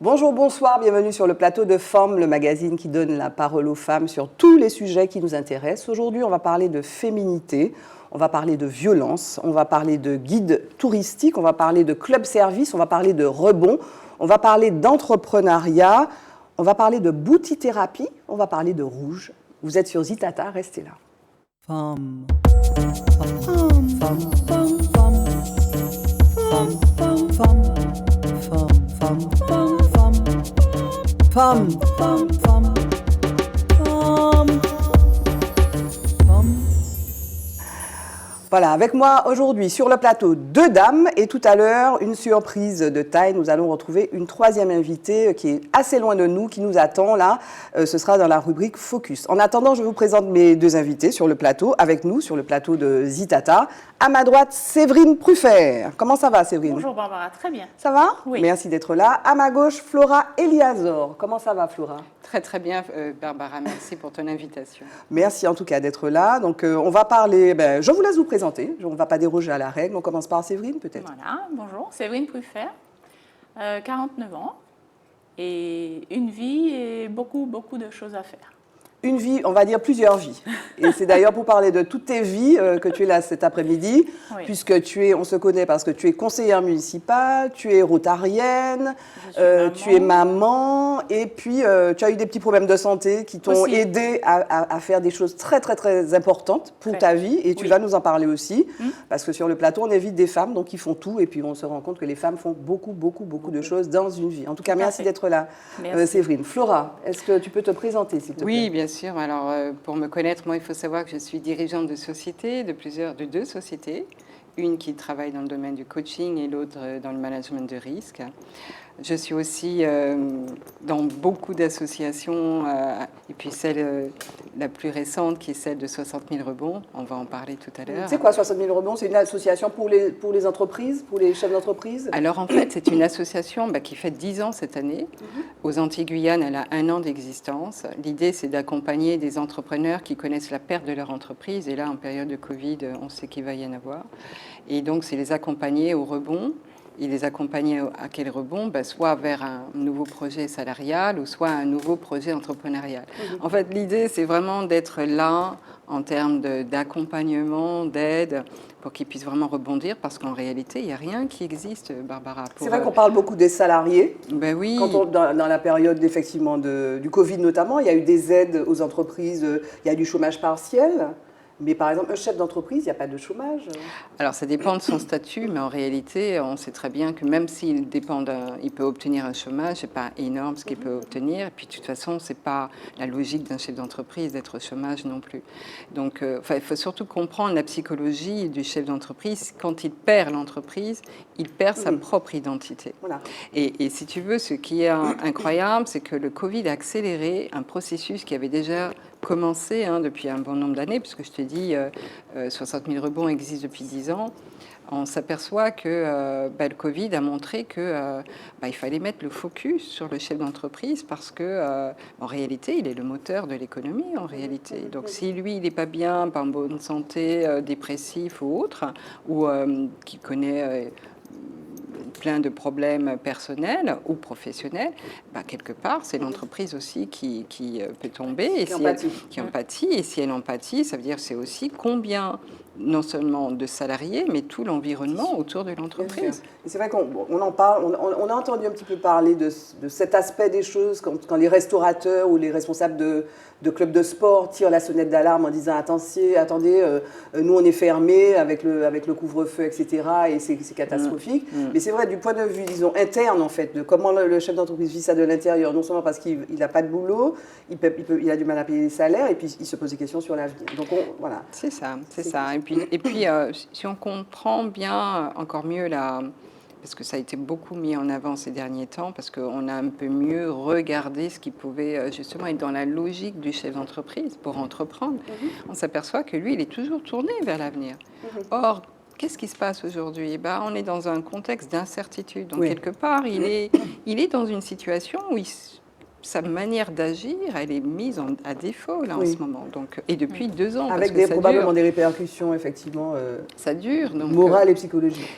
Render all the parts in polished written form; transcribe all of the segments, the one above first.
Bonjour, bonsoir, bienvenue sur le plateau de Femmes, le magazine qui donne la parole aux femmes sur tous les sujets qui nous intéressent. Aujourd'hui, on va parler de féminité, on va parler de violence, on va parler de guide touristique, on va parler de club service, on va parler de rebond, on va parler d'entrepreneuriat, on va parler de boutithérapie, on va parler de rouge. Vous êtes sur Zitata, restez là. Femmes. Femmes. Femmes. Femmes. Femmes. Femmes. Femmes. Femmes. Femmes, femmes, femmes, femmes, femmes. Voilà, avec moi aujourd'hui sur le plateau 2 dames et tout à l'heure, une surprise de taille. Nous allons retrouver une 3e invitée qui est assez loin de nous, qui nous attend là. Ce sera dans la rubrique Focus. En attendant, je vous présente mes 2 invités sur le plateau, avec nous sur le plateau de Zitata. À ma droite, Séverine Pruffert. Comment ça va, Séverine? Bonjour Barbara, très bien. Ça va? Oui. Merci d'être là. À ma gauche, Flora Eliazor. Comment ça va, Flora? Très très bien, Barbara, merci pour ton invitation. Merci en tout cas d'être là. Donc on va parler, je vous laisse vous présenter, on ne va pas déroger à la règle, on commence par Séverine peut-être. Voilà, bonjour, Séverine Pruffert, 49 ans, et une vie et beaucoup de choses à faire. Une vie, on va dire plusieurs vies. Et c'est d'ailleurs pour parler de toutes tes vies que tu es là cet après-midi, oui. Puisque on se connaît parce que tu es conseillère municipale, tu es rotarienne, tu es maman, et puis tu as eu des petits problèmes de santé qui t'ont aidé à faire des choses très très très importantes pour ta vie, et tu vas nous en parler aussi, parce que sur le plateau on invite des femmes donc qui font tout, et puis on se rend compte que les femmes font beaucoup de choses dans une vie. En tout cas, merci d'être là, Séverine. Flora, est-ce que tu peux te présenter s'il te plaît? Oui, bien sûr. Alors, pour me connaître, moi, il faut savoir que je suis dirigeante de sociétés, de 2 sociétés. Une qui travaille dans le domaine du coaching et l'autre dans le management de risque. Je suis aussi dans beaucoup d'associations, et puis celle la plus récente qui est celle de 60 000 rebonds. On va en parler tout à l'heure. C'est quoi 60 000 rebonds? C'est une association pour les entreprises, pour les chefs d'entreprise? Alors en fait, c'est une association qui fait 10 ans cette année. Aux Antilles-Guyane, elle a 1 an d'existence. L'idée, c'est d'accompagner des entrepreneurs qui connaissent la perte de leur entreprise. Et là, en période de Covid, on sait qu'il va y en avoir. Et donc, c'est les accompagner au rebond. Et les accompagner à quel rebond? Soit vers un nouveau projet salarial ou soit un nouveau projet entrepreneurial. En fait, l'idée, c'est vraiment d'être là en termes d'accompagnement, d'aide, pour qu'ils puissent vraiment rebondir, parce qu'en réalité, il n'y a rien qui existe, Barbara. C'est vrai qu'on parle beaucoup des salariés. Ben oui. Dans la période effectivement du Covid notamment, il y a eu des aides aux entreprises, il y a du chômage partiel. Mais par exemple, un chef d'entreprise, il n'y a pas de chômage. Alors, ça dépend de son statut, mais en réalité, on sait très bien que même s'il il peut obtenir un chômage, ce n'est pas énorme ce qu'il peut obtenir. Et puis, de toute façon, ce n'est pas la logique d'un chef d'entreprise d'être au chômage non plus. Donc, il faut surtout comprendre la psychologie du chef d'entreprise. Quand il perd l'entreprise, il perd sa propre identité. Voilà. Et si tu veux, ce qui est incroyable, c'est que le Covid a accéléré un processus qui avait déjà commencé depuis un bon nombre d'années, puisque je te dis 60 000 rebonds existent depuis 10 ans. On s'aperçoit que le Covid a montré que il fallait mettre le focus sur le chef d'entreprise, parce que en réalité, il est le moteur de l'économie en réalité. Donc si lui, il n'est pas bien, pas en bonne santé, dépressif ou autre, ou qui connaît plein de problèmes personnels ou professionnels, quelque part, c'est l'entreprise aussi qui peut tomber, et qui empathie. Et si elle empathie, ça veut dire c'est aussi combien, non seulement de salariés, mais tout l'environnement autour de l'entreprise. C'est vrai qu'on en parle, on a entendu un petit peu parler de cet aspect des choses quand les restaurateurs ou les responsables de clubs de sport tirent la sonnette d'alarme en disant attendez, nous on est fermés avec le couvre-feu, etc. et c'est catastrophique. Mais c'est vrai, du point de vue, disons, interne en fait, de comment le chef d'entreprise vit ça de l'intérieur, non seulement parce qu'il n'a pas de boulot, il a du mal à payer les salaires, et puis il se pose des questions sur l'avenir. Donc voilà. C'est ça. Et puis si on comprend bien encore mieux parce que ça a été beaucoup mis en avant ces derniers temps, parce qu'on a un peu mieux regardé ce qui pouvait justement être dans la logique du chef d'entreprise pour entreprendre. On s'aperçoit que lui, il est toujours tourné vers l'avenir. Or, qu'est-ce qui se passe aujourd'hui? On est dans un contexte d'incertitude. Donc, quelque part, il est dans une situation où sa manière d'agir, elle est mise à défaut là, en ce moment. Donc, et depuis 2 ans. Avec probablement des répercussions, effectivement, ça dure, donc, morales et psychologiques.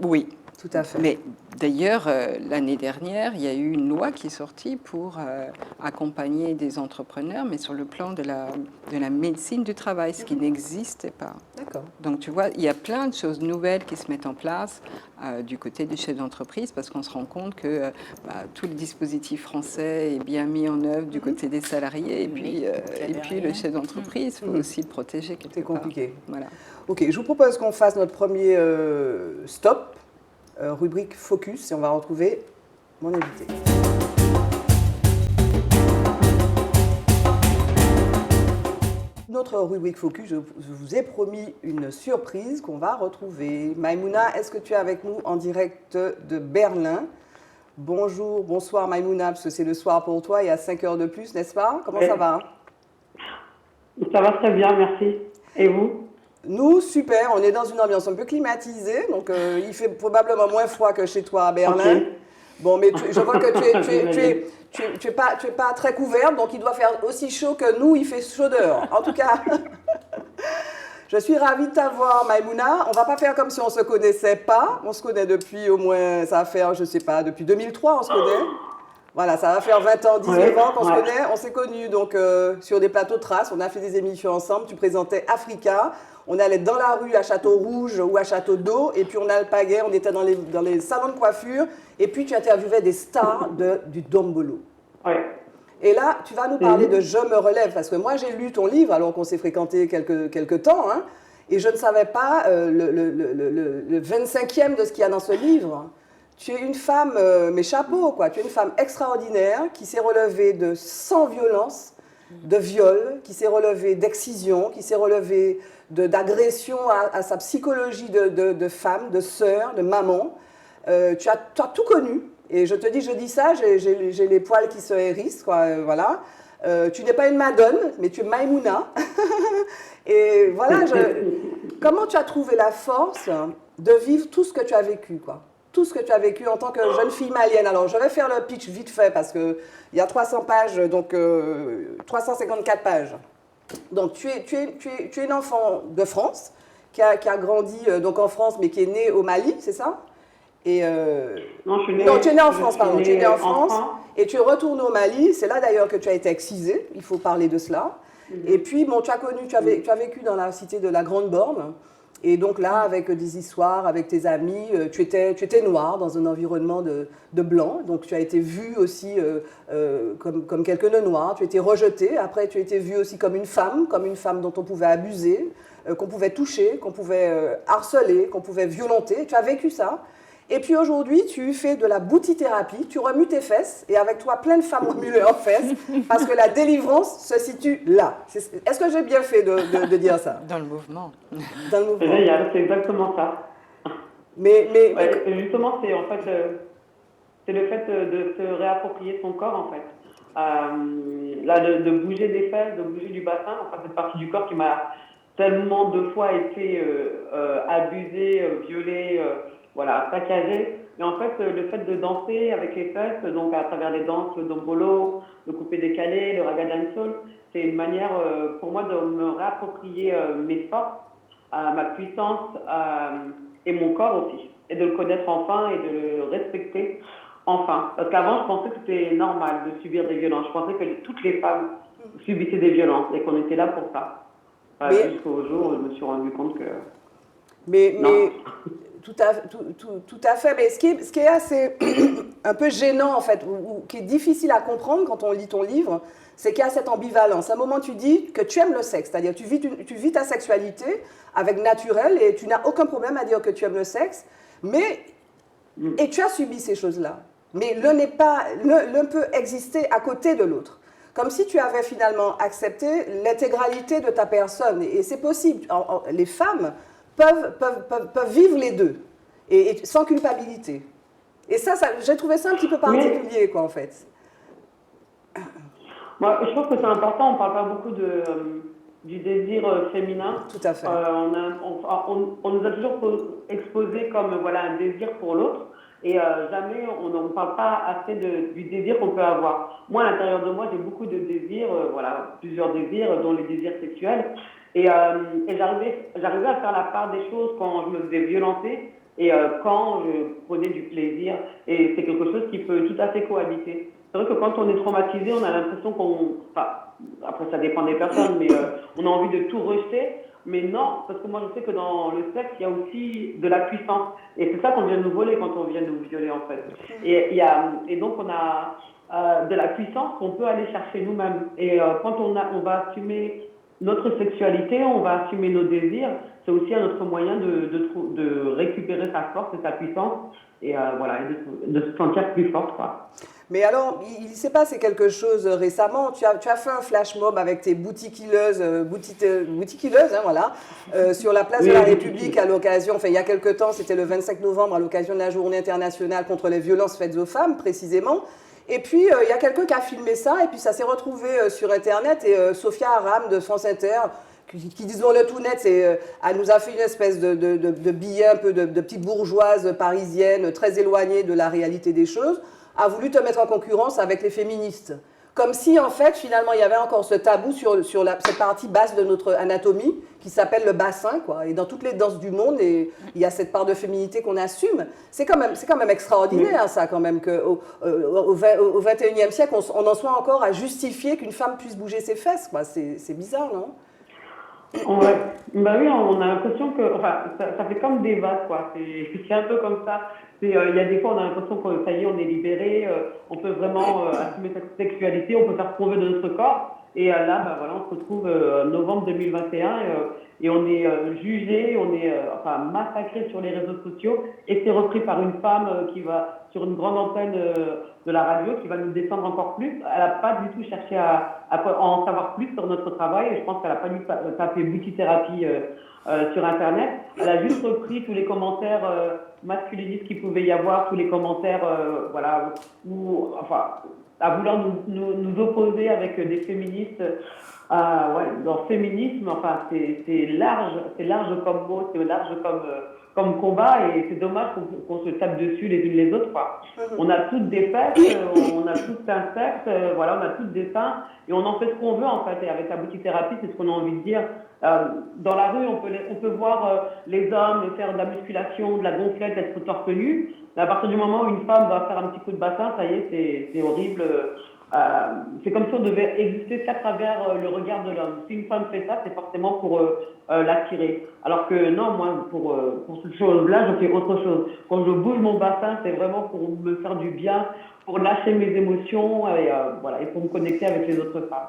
Oui. Tout à fait. Mais d'ailleurs, l'année dernière, il y a eu une loi qui est sortie pour accompagner des entrepreneurs, mais sur le plan de la médecine du travail, ce qui n'existait pas. D'accord. Donc tu vois, il y a plein de choses nouvelles qui se mettent en place du côté du chef d'entreprise, parce qu'on se rend compte que tout le dispositif français est bien mis en œuvre du côté des salariés, et puis le chef d'entreprise, il faut aussi le protéger quelque C'est part. compliqué. Voilà. Ok, je vous propose qu'on fasse notre premier stop, rubrique Focus, et on va retrouver mon invité. Notre rubrique Focus, je vous ai promis une surprise qu'on va retrouver. Maïmouna, est-ce que tu es avec nous en direct de Berlin? Bonjour, bonsoir Maïmouna, parce que c'est le soir pour toi, il y a 5 heures de plus, n'est-ce pas? Comment ça va? Ça va très bien, merci. Et vous? Nous, super, on est dans une ambiance un peu climatisée, donc il fait probablement moins froid que chez toi à Berlin. Ok. Bon, mais je vois que tu es pas très couverte, donc il doit faire aussi chaud que nous, il fait chaud dehors. En tout cas, je suis ravie de t'avoir, Maïmouna. On va pas faire comme si on se connaissait pas. On se connaît depuis au moins, ça va faire, je sais pas, depuis 2003, on se connaît. Voilà, ça va faire 20 ans, 19 ans qu'on se connaît. On s'est connus donc sur des plateaux de traces. On a fait des émissions ensemble. Tu présentais Africa. On allait dans la rue à Château-Rouge ou à Château d'Eau. Et puis on alpaguait. On était dans les salons de coiffure. Et puis tu interviewais des stars du Dombolo. Ouais. Et là, tu vas nous parler de Je me relève. Parce que moi, j'ai lu ton livre alors qu'on s'est fréquenté quelques temps. Hein, et je ne savais pas le 25e de ce qu'il y a dans ce livre. Tu es une femme, mes chapeaux, quoi. Tu es une femme extraordinaire qui s'est relevée de sans violence, de viol, qui s'est relevée d'excision, qui s'est relevée d'agression à sa psychologie de femme, de sœur, de maman. Tu as tout connu. Et je dis ça, j'ai les poils qui se hérissent, quoi, voilà. Tu n'es pas une madone, mais tu es Maïmouna. Et voilà, comment tu as trouvé la force de vivre tout ce que tu as vécu, quoi? Tout ce que tu as vécu en tant que jeune fille malienne. Alors, je vais faire le pitch vite fait parce qu'il y a 300 pages, donc 354 pages. Donc, tu es une enfant de France qui a grandi donc en France, mais qui est née au Mali, c'est ça? Et Non, tu es née en France, pardon. Tu es née en France et tu es retournée au Mali. C'est là d'ailleurs que tu as été excisée. Il faut parler de cela. Et puis, bon, tu as vécu dans la cité de la Grande Borne. Et donc là, avec des histoires, avec tes amis, tu étais noire dans un environnement de blanc. Donc tu as été vue aussi comme quelqu'un de noir. Tu as été rejetée. Après, tu as été vue aussi comme une femme dont on pouvait abuser, qu'on pouvait toucher, qu'on pouvait harceler, qu'on pouvait violenter. Tu as vécu ça. Et puis aujourd'hui, tu fais de la boutithérapie, tu remues tes fesses, et avec toi, plein de femmes remuent leurs fesses, parce que la délivrance se situe là. Est-ce que j'ai bien fait de dire ça? Dans le mouvement. Dans le mouvement. C'est génial, c'est exactement ça. Mais justement, c'est en fait, c'est le fait de se réapproprier son corps, en fait. Là, de bouger des fesses, de bouger du bassin, enfin, cette partie du corps qui m'a tellement de fois été abusée, violée, voilà, saccagée. Mais en fait, le fait de danser avec les fesses, donc à travers les danses, le dombolo, le coupé décalé, le raga dancehall, c'est une manière pour moi de me réapproprier mes forces, ma puissance et mon corps aussi. Et de le connaître enfin et de le respecter enfin. Parce qu'avant, je pensais que c'était normal de subir des violences. Je pensais que toutes les femmes subissaient des violences et qu'on était là pour ça. Jusqu'au jour où je me suis rendu compte que... Mais tout à fait. Mais ce qui est assez un peu gênant, en fait, ou qui est difficile à comprendre quand on lit ton livre, c'est qu'il y a cette ambivalence. À un moment, tu dis que tu aimes le sexe, c'est-à-dire tu vis ta sexualité avec naturel et tu n'as aucun problème à dire que tu aimes le sexe, et tu as subi ces choses-là. Mais l'un peut exister à côté de l'autre. Comme si tu avais finalement accepté l'intégralité de ta personne. Et c'est possible. Les femmes peuvent vivre les deux, et sans culpabilité. Et ça j'ai trouvé ça un petit peu particulier, quoi, en fait. Moi, je trouve que c'est important, on ne parle pas beaucoup du désir féminin. Tout à fait. On nous a toujours exposé comme voilà, un désir pour l'autre, et jamais on ne parle pas assez du désir qu'on peut avoir. Moi, à l'intérieur de moi, j'ai beaucoup de désirs, voilà, plusieurs désirs, dont les désirs sexuels. Et j'arrivais à faire la part des choses quand je me faisais violenter, et quand je prenais du plaisir. Et c'est quelque chose qui peut tout à fait cohabiter. C'est vrai que quand on est traumatisé, on a l'impression qu'on... Enfin, après, ça dépend des personnes, mais on a envie de tout rejeter. Mais non, parce que moi, je sais que dans le sexe, il y a aussi de la puissance. Et c'est ça qu'on vient nous voler quand on vient nous violer, en fait. Et donc, on a de la puissance qu'on peut aller chercher nous-mêmes. Et quand on va assumer notre sexualité, on va assumer nos désirs, c'est aussi un autre moyen de récupérer sa force et sa puissance et voilà, et de se sentir plus forte, quoi. Mais alors, il s'est passé quelque chose récemment. Tu as fait un flash mob avec tes boutiquilleuses, boutiquilleuses, hein, voilà, sur la place de la République à l'occasion, enfin il y a quelque temps, c'était le 25 novembre, à l'occasion de la Journée internationale contre les violences faites aux femmes, précisément. Et puis, il y a quelqu'un qui a filmé ça, et puis ça s'est retrouvé sur Internet, et Sophia Aram de France Inter, qui disons-le tout net, elle nous a fait une espèce de billet un peu de petite bourgeoise parisienne, très éloignée de la réalité des choses, a voulu te mettre en concurrence avec les féministes. Comme si, en fait, finalement, il y avait encore ce tabou sur cette partie basse de notre anatomie qui s'appelle le bassin, quoi. Et dans toutes les danses du monde, il y a cette part de féminité qu'on assume. C'est quand même extraordinaire, ça, quand même, qu'au XXIe siècle, on en soit encore à justifier qu'une femme puisse bouger ses fesses, quoi. C'est bizarre, non? Ouais. Bah oui, on a l'impression que, enfin, ça fait comme des vagues, quoi. C'est un peu comme ça. Il y a des fois, on a l'impression que ça y est, on est libéré, on peut vraiment assumer cette sexualité, on peut faire ce qu'on veut de notre corps. Et là, bah, voilà, on se retrouve en novembre 2021 et on est jugé, on est enfin massacré sur les réseaux sociaux et c'est repris par une femme qui va sur une grande antenne de la radio qui va nous descendre encore plus. Elle n'a pas du tout cherché à en savoir plus sur notre travail et je pense qu'elle n'a pas dû taper boutithérapie sur Internet. Elle a juste repris tous les commentaires masculinistes qu'il pouvait y avoir, tous les commentaires, voilà, où, enfin, à vouloir nous opposer avec des féministes. Ouais, dans le féminisme, enfin, c'est large comme mot, c'est large comme combat, et c'est dommage qu'on se tape dessus les unes les autres, quoi. On a toutes des fesses, on a toutes un sexe, voilà, on a toutes des seins, et on en fait ce qu'on veut, en fait. Et avec la boutithérapie, c'est ce qu'on a envie de dire. Dans la rue, on peut voir les hommes faire de la musculation, de la gonflette, être torse nu. Mais à partir du moment où une femme va faire un petit coup de bassin, ça y est, c'est horrible. C'est comme si on devait exister qu'à travers le regard de l'homme. Si une femme fait ça, c'est forcément pour l'attirer. Alors que non, moi, pour cette chose-là, je fais autre chose. Quand je bouge mon bassin, c'est vraiment pour me faire du bien, pour lâcher mes émotions et, voilà, et pour me connecter avec les autres femmes.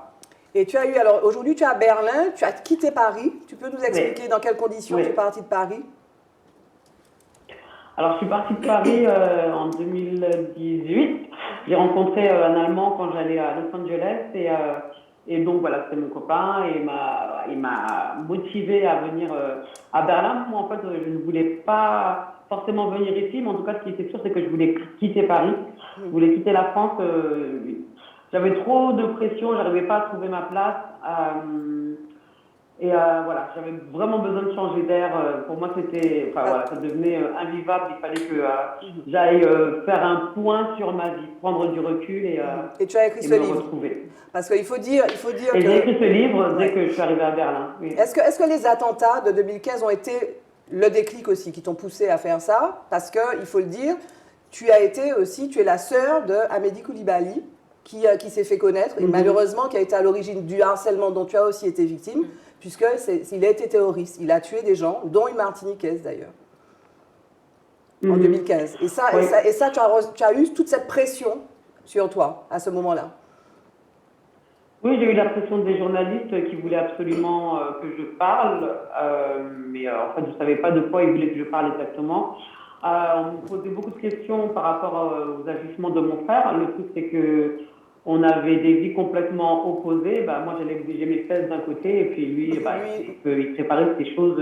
Et tu as eu, alors aujourd'hui tu es à Berlin, tu as quitté Paris. Tu peux nous expliquer dans quelles conditions tu es partie de Paris? Alors, je suis partie de Paris en 2018. J'ai rencontré un Allemand quand j'allais à Los Angeles et donc voilà, c'était mon copain et il m'a motivé à venir à Berlin. Moi, en fait, je ne voulais pas forcément venir ici, mais en tout cas, ce qui était sûr, c'est que je voulais quitter Paris. Je voulais quitter la France. J'avais trop de pression, j'arrivais pas à trouver ma place. Et voilà, j'avais vraiment besoin de changer d'air. Pour moi, c'était, enfin voilà, ça devenait invivable. Il fallait que j'aille faire un point sur ma vie, prendre du recul et tu as écrit ce livre. Retrouver. Parce qu'il faut dire et j'ai écrit ce livre dès que je suis arrivée à Berlin. Oui. Est-ce que les attentats de 2015 ont été le déclic aussi qui t'ont poussé à faire ça? Parce que il faut le dire, tu es la sœur de Amédi Coulibaly qui s'est fait connaître et malheureusement qui a été à l'origine du harcèlement dont tu as aussi été victime. Puisqu'il a été terroriste. Il a tué des gens, dont une Martiniquaise d'ailleurs, en 2015. Et ça, tu as eu toute cette pression sur toi à ce moment-là. Oui, j'ai eu la pression des journalistes qui voulaient absolument que je parle, mais en fait, je ne savais pas de quoi ils voulaient que je parle exactement. On me posait beaucoup de questions par rapport aux agissements de mon frère. Le truc, c'est que on avait des vies complètement opposées. Bah, moi, j'allais exiger mes fesses d'un côté, et puis lui, il préparait ses choses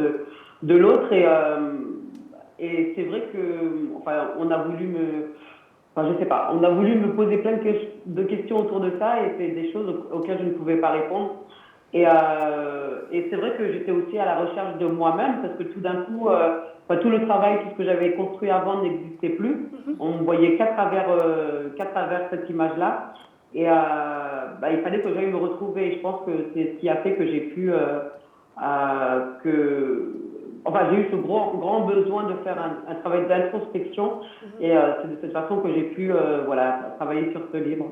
de l'autre. Et c'est vrai que, enfin, on a voulu me poser plein de questions autour de ça, et c'est des choses auxquelles je ne pouvais pas répondre. Et c'est vrai que j'étais aussi à la recherche de moi-même, parce que tout d'un coup, tout le travail, tout ce que j'avais construit avant n'existait plus. On ne voyait qu'à travers cette image-là. Et il fallait que j'aille me retrouver. Et je pense que c'est ce qui a fait que j'ai pu j'ai eu ce grand besoin de faire un travail d'introspection et c'est de cette façon que j'ai pu travailler sur ce livre.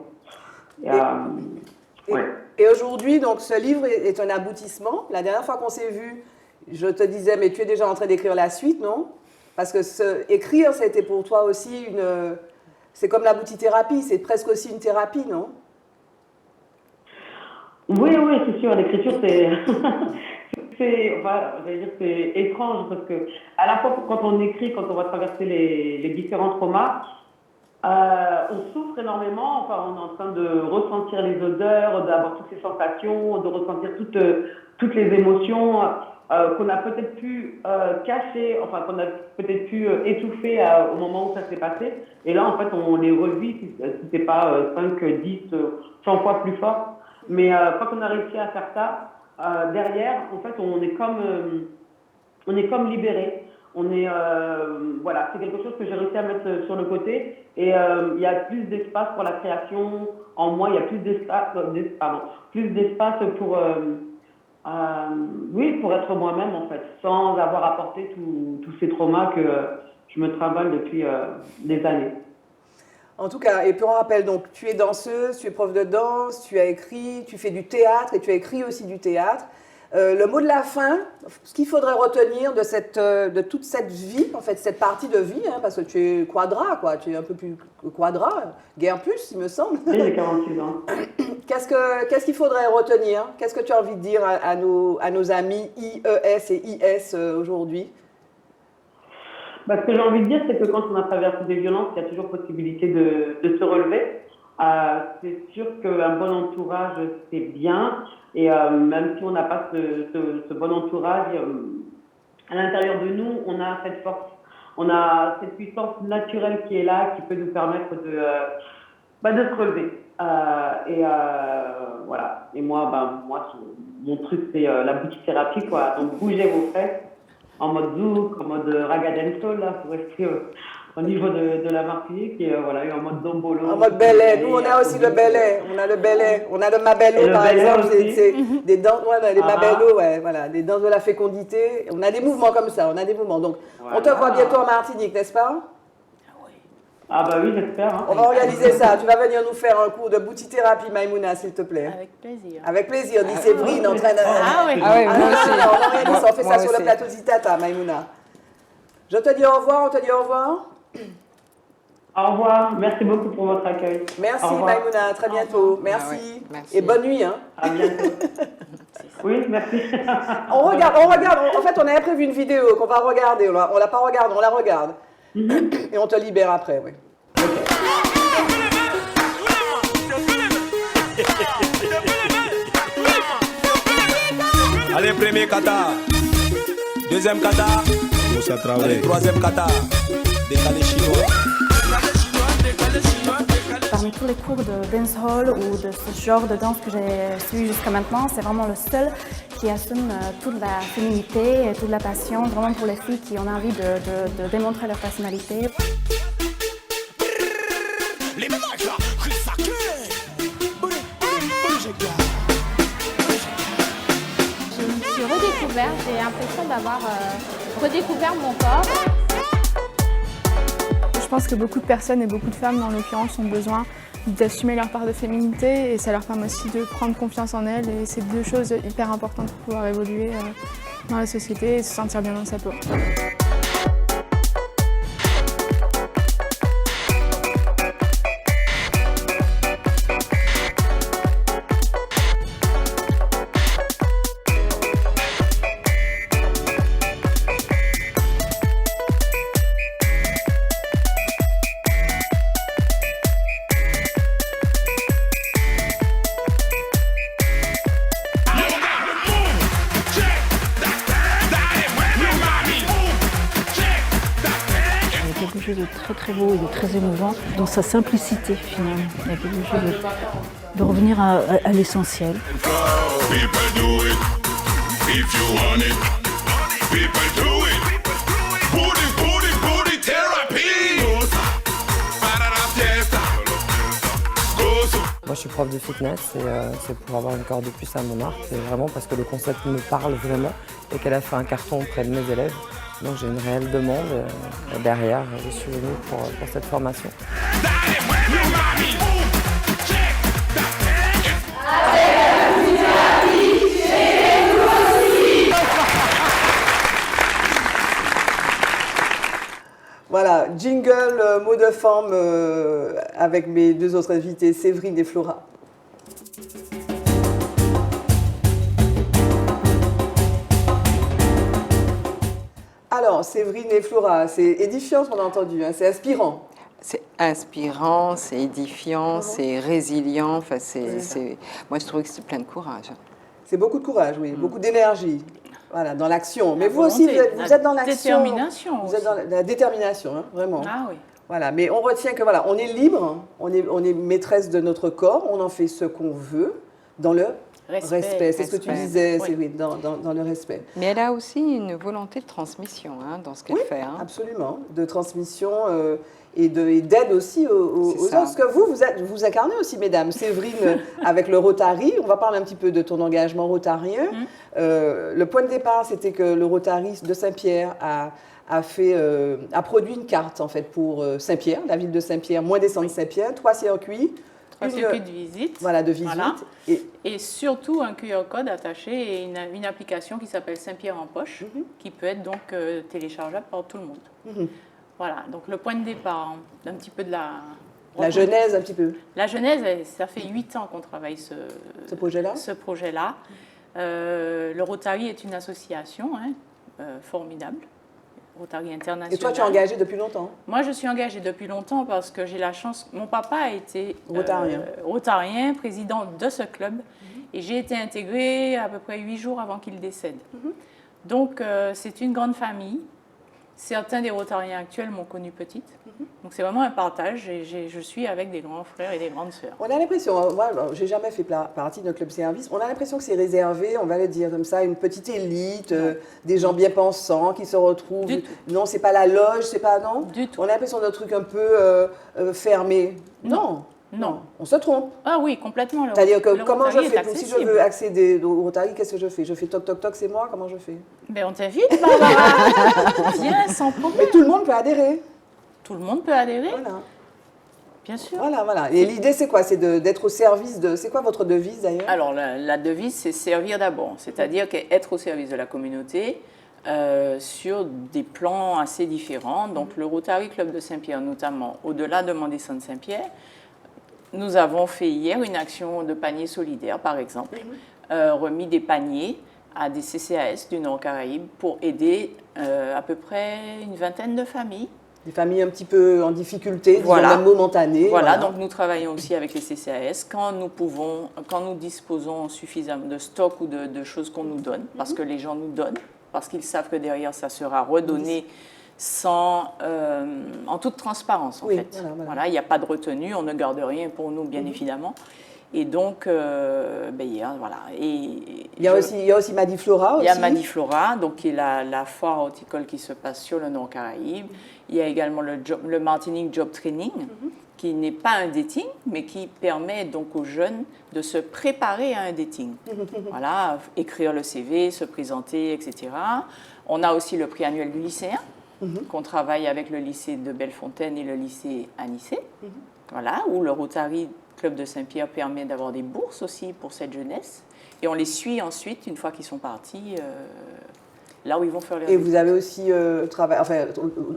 Et aujourd'hui, donc, ce livre est un aboutissement. La dernière fois qu'on s'est vu, je te disais, mais tu es déjà en train d'écrire la suite, non? Parce que écrire, ça a été pour toi aussi c'est comme la boutithérapie, c'est presque aussi une thérapie, non? Oui, c'est sûr. L'écriture, c'est étrange parce que à la fois quand on écrit, quand on va traverser les différents traumas, on souffre énormément. On est en train de ressentir les odeurs, d'avoir toutes ces sensations, de ressentir toutes les émotions qu'on a peut-être pu cacher, qu'on a peut-être pu étouffer au moment où ça s'est passé. Et là, en fait, on les revit si c'est pas 5, 10, 100 fois plus fort. Mais quand on a réussi à faire ça, derrière, en fait, on est comme libéré. C'est quelque chose que j'ai réussi à mettre sur le côté. Et il y a plus d'espace pour la création. En moi, il y a plus d'espace pour être moi-même, en fait, sans avoir apporté tous ces traumas que je me travaille depuis des années. En tout cas, et puis on rappelle, donc, tu es danseuse, tu es prof de danse, tu as écrit, tu fais du théâtre et tu as écrit aussi du théâtre. Le mot de la fin, ce qu'il faudrait retenir de toute cette vie, en fait, cette partie de vie, parce que tu es quadra, quoi, tu es un peu plus quadra, guère plus, il me semble. Oui, j'ai 46 ans. Qu'est-ce qu'il faudrait retenir? Qu'est-ce que tu as envie de dire à nos amis IES et IS aujourd'hui? Ce que j'ai envie de dire, c'est que quand on a traversé des violences, il y a toujours possibilité de se relever. C'est sûr qu'un bon entourage, c'est bien. Et même si on n'a pas ce bon entourage, à l'intérieur de nous, on a cette force. On a cette puissance naturelle qui est là, qui peut nous permettre de se relever. Voilà. Et moi, mon truc, c'est la boutithérapie, quoi. Donc, bougez vos fesses. En mode zouk, en mode raga dancehall, là, pour rester au niveau de la Martinique, et en mode dombolo. En mode belay. Nous, on a aussi le belay. On a le belay. On a le mabello, par exemple. C'est des danses, les mabello, voilà, des danses de la fécondité. On a des mouvements comme ça, Donc, on te voit bientôt en Martinique, n'est-ce pas? Ah bah oui, j'espère. Hein. On va organiser ça. Tu vas venir nous faire un cours de boutithérapie, Maïmouna, s'il te plaît. Avec plaisir. Avec plaisir, dit Séverine, entraîneur. Ah oui. Ah oui, moi aussi. On organise, on fait Moi ça sur aussi. le plateau Zitata, Maïmouna. Je te dis au revoir, on te dit au revoir. Au revoir, merci beaucoup pour votre accueil. Merci Au revoir. Maïmouna, à très bientôt. Merci. Ah oui, merci. Et bonne nuit. Hein. À bientôt. Oui, merci. On regarde. En fait, on avait prévu une vidéo qu'on va regarder. On l'a pas regardée, on la regarde. Et on te libère après, oui. Allez, premier kata, deuxième kata, Moussa Traoré, allez, troisième kata, décalé chinois. Parmi tous les cours de dancehall ou de ce genre de danse que j'ai suivi jusqu'à maintenant, c'est vraiment le seul qui assume toute la féminité et toute la passion, vraiment pour les filles qui ont envie de démontrer leur personnalité. Je me suis redécouverte, j'ai l'impression d'avoir redécouvert mon corps. Je pense que beaucoup de personnes et beaucoup de femmes, en l'occurrence, ont besoin d'assumer leur part de féminité et ça leur permet aussi de prendre confiance en elles. Et c'est deux choses hyper importantes pour pouvoir évoluer dans la société et se sentir bien dans sa peau. Quelque chose de très très beau et de très émouvant dans sa simplicité finalement. Il y a quelque chose de revenir à l'essentiel. Moi, je suis prof de fitness et c'est pour avoir une corde de plus à mon arc. C'est vraiment parce que le concept me parle vraiment et qu'elle a fait un carton auprès de mes élèves. Donc j'ai une réelle demande. Derrière, je suis venue pour cette formation. Voilà, jingle, mot de forme avec mes deux autres invités, Séverine et Flora. Alors, Séverine et Flora, c'est édifiant ce qu'on a entendu, hein, c'est inspirant. C'est inspirant, c'est édifiant, c'est résilient. Enfin, moi, je trouve que c'est plein de courage. C'est beaucoup de courage, oui, beaucoup d'énergie. Voilà, dans l'action. Mais vous volonté, aussi, vous êtes dans l'action. Détermination. Vous êtes dans la détermination, hein, vraiment. Ah oui. Voilà, mais on retient que voilà, on est libre, on est maîtresse de notre corps, on en fait ce qu'on veut dans le respect. C'est ce que tu disais, oui. oui, dans le respect. Mais elle a aussi une volonté de transmission dans ce qu'elle fait. Hein. Absolument, de transmission et d'aide aussi aux autres. Parce que vous incarnez aussi, mesdames. Séverine, avec le Rotary, on va parler un petit peu de ton engagement rotarien. Le point de départ, c'était que le Rotary de Saint-Pierre a produit une carte en fait pour Saint-Pierre, la ville de Saint-Pierre, moins des centres Saint-Pierre, 3 circuits. 3 circuits de visite. Voilà, de visite. Voilà. Et surtout un QR code attaché et une application qui s'appelle Saint-Pierre en poche, qui peut être donc téléchargeable par tout le monde. Voilà, donc le point de départ, un petit peu de la genèse un petit peu. La genèse, ça fait 8 ans qu'on travaille ce projet-là. Le Rotary est une association formidable. Rotary International. Et toi, tu es engagée depuis longtemps? Moi, je suis engagée depuis longtemps parce que j'ai la chance. Mon papa a été rotarien, président de ce club, et j'ai été intégrée à peu près 8 jours avant qu'il décède. Donc, c'est une grande famille. Certains des rotariens actuels m'ont connue petite. Donc, c'est vraiment un partage et je suis avec des grands frères et des grandes sœurs. On a l'impression, moi, j'ai jamais fait partie d'un club service, on a l'impression que c'est réservé, on va le dire comme ça, une petite élite, des gens bien pensants qui se retrouvent. Non, c'est pas la loge, c'est pas, non? Du tout. On a l'impression d'un truc un peu fermé. Non. Non, on se trompe. Ah oui, complètement. C'est-à-dire que comment je fais si je veux accéder au Rotary, qu'est-ce que je fais? Je fais toc toc toc, c'est moi, comment je fais? Ben on t'invite, Barbara. Viens, sans problème. Mais tout le monde peut adhérer. Tout le monde peut adhérer. Voilà. Bien sûr. Voilà. Et l'idée, c'est quoi? C'est d'être au service de... C'est quoi votre devise, d'ailleurs? Alors, la devise, c'est servir d'abord. C'est-à-dire qu'être au service de la communauté sur des plans assez différents. Donc, le Rotary Club de Saint-Pierre, notamment, au-delà de Mont-des-Centres de Saint-Pierre, nous avons fait hier une action de panier solidaire, par exemple, remis des paniers à des CCAS du Nord-Caraïbe pour aider à peu près une vingtaine de familles. Des familles un petit peu en difficulté, même momentanées. Voilà, donc nous travaillons aussi avec les CCAS quand nous disposons suffisamment de stock ou de choses qu'on nous donne, parce que les gens nous donnent, parce qu'ils savent que derrière ça sera redonné en toute transparence, en fait. Voilà, il n'y a pas de retenue, on ne garde rien pour nous, bien évidemment. Et donc, hier, voilà. Il y a aussi Madiflora aussi. Il y a Madiflora, donc qui est la foire horticole qui se passe sur le Nord-Caraïbe. Il y a également le Martinique Job Training, qui n'est pas un dating, mais qui permet donc aux jeunes de se préparer à un dating. Voilà, écrire le CV, se présenter, etc. On a aussi le prix annuel du lycéen, qu'on travaille avec le lycée de Bellefontaine et le lycée Anicet. Voilà, où le Rotary Club de Saint-Pierre permet d'avoir des bourses aussi pour cette jeunesse. Et on les suit ensuite, une fois qu'ils sont partis, là où ils vont faire leur... Et vous avez aussi travaillé, enfin,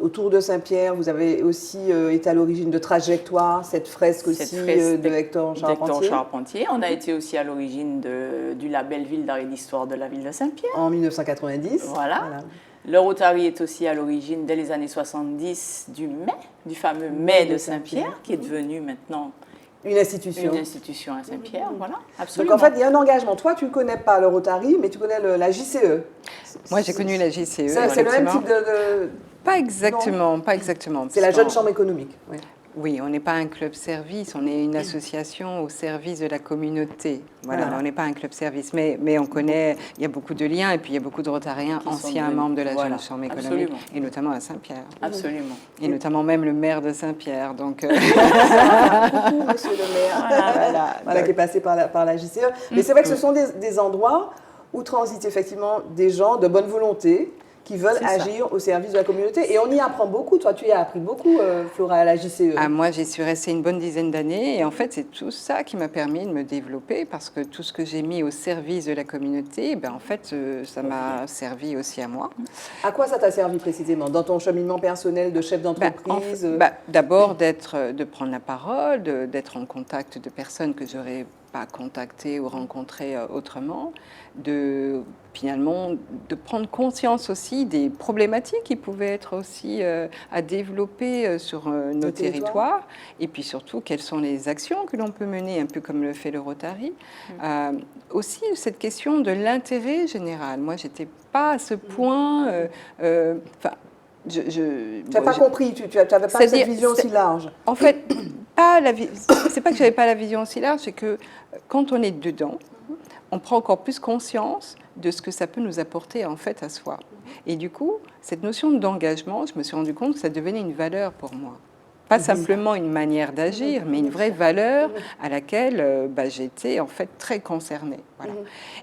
autour de Saint-Pierre, vous avez aussi été à l'origine de Trajectoire, cette fresque aussi de Hector Charpentier. On a été aussi à l'origine du label Ville d'art et d'histoire de la ville de Saint-Pierre. En 1990. Voilà. Le Rotary est aussi à l'origine, dès les années 70, du fameux Mai de Saint-Pierre, qui est devenu maintenant... Une institution. Une institution à Saint-Pierre, voilà, absolument. Donc en fait, il y a un engagement. Toi, tu ne connais pas le Rotary, mais tu connais la JCE. Moi, j'ai connu la JCE. C'est le même type de... Pas exactement, pas exactement. C'est la jeune chambre économique. Oui. Oui, on n'est pas un club service, on est une association au service de la communauté. Voilà, Voilà. on n'est pas un club service, mais on connaît, il y a beaucoup de liens et puis il y a beaucoup de Rotariens Qui sont anciens venus. membres de la Voilà, Jeune Chambre économique, absolument. et notamment à Saint-Pierre. Absolument. Et notamment même le maire de Saint-Pierre. Donc, Coucou, monsieur le maire. Voilà, donc- qui est passé par la JCE. Mais c'est vrai que ce sont des endroits où transitent effectivement des gens de bonne volonté qui veulent C'est ça. agir au service de la communauté. Et on y apprend beaucoup. Toi, tu y as appris beaucoup, Flora, à la JCE. Ah, moi, j'y suis restée une bonne dizaine d'années et en fait, c'est tout ça qui m'a permis de me développer parce que tout ce que j'ai mis au service de la communauté, ben, en fait, ça m'a servi aussi à moi. À quoi ça t'a servi précisément dans ton cheminement personnel de chef d'entreprise? D'abord, de prendre la parole, d'être en contact de personnes que j'aurais pas contactées ou rencontrées autrement, finalement, de prendre conscience aussi des problématiques qui pouvaient être aussi à développer sur nos territoires, et puis surtout, quelles sont les actions que l'on peut mener, un peu comme le fait le Rotary. Aussi, cette question de l'intérêt général. Moi, j'étais pas à ce point... tu n'as pas compris, tu n'avais pas cette vision aussi large. En fait, c'est pas que j'avais pas la vision aussi large, c'est que quand on est dedans, on prend encore plus conscience de ce que ça peut nous apporter en fait à soi. Et du coup, cette notion d'engagement, je me suis rendu compte que ça devenait une valeur pour moi. Pas simplement une manière d'agir, mais une vraie valeur à laquelle j'étais en fait très concernée. Voilà.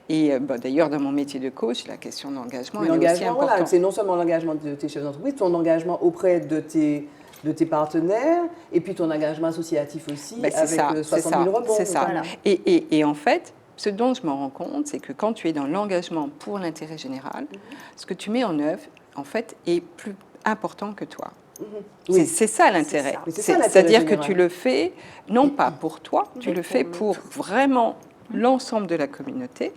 Et d'ailleurs, dans mon métier de coach, la question d'engagement est aussi importante. Voilà, c'est non seulement l'engagement de tes chefs d'entreprise, ton engagement auprès de tes partenaires, et puis ton engagement associatif aussi, avec 60 000 rebonds. C'est ça. Voilà. Et en fait, ce dont je me rends compte, c'est que quand tu es dans l'engagement pour l'intérêt général, ce que tu mets en œuvre, en fait, est plus important que toi. Oui. C'est ça l'intérêt. C'est-à-dire que tu le fais, non pas pour toi, tu le fais pour vraiment l'ensemble de la communauté.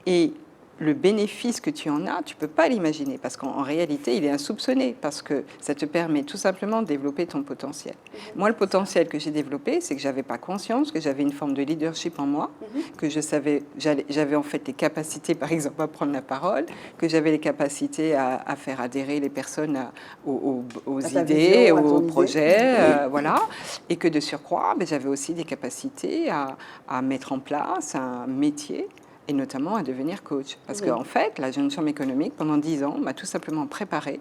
Et le bénéfice que tu en as, tu ne peux pas l'imaginer, parce qu'en réalité, il est insoupçonné, parce que ça te permet tout simplement de développer ton potentiel. Moi, le potentiel que j'ai développé, c'est que je n'avais pas conscience que j'avais une forme de leadership en moi, que j'avais en fait les capacités, par exemple, à prendre la parole, que j'avais les capacités à faire adhérer les personnes aux idées, aux projets, voilà, et que de surcroît, j'avais aussi des capacités à mettre en place un métier, et notamment à devenir coach. Parce qu'en fait, la Jeune Chambre économique, pendant 10 ans, m'a tout simplement préparé,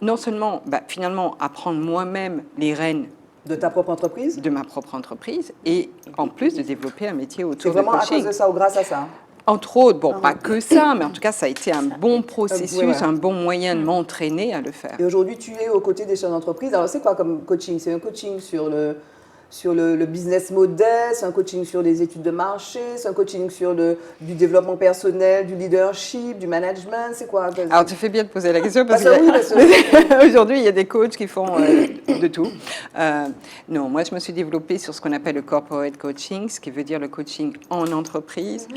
non seulement finalement à prendre moi-même les rênes de ta propre entreprise, de ma propre entreprise, et en plus de développer un métier autour de coaching. C'est vraiment à cause de ça ou grâce à ça? Entre autres, pas que ça, mais en tout cas, ça a été un bon processus, un bon moyen de m'entraîner à le faire. Et aujourd'hui, tu es aux côtés des chefs d'entreprise. Alors, c'est quoi comme coaching? C'est un coaching sur le business model, c'est un coaching sur les études de marché, c'est un coaching sur du développement personnel, du leadership, du management, c'est quoi? Alors, tu fais bien de poser la question parce que aujourd'hui, il y a des coachs qui font de tout. Non, moi, je me suis développée sur ce qu'on appelle le corporate coaching, ce qui veut dire le coaching en entreprise.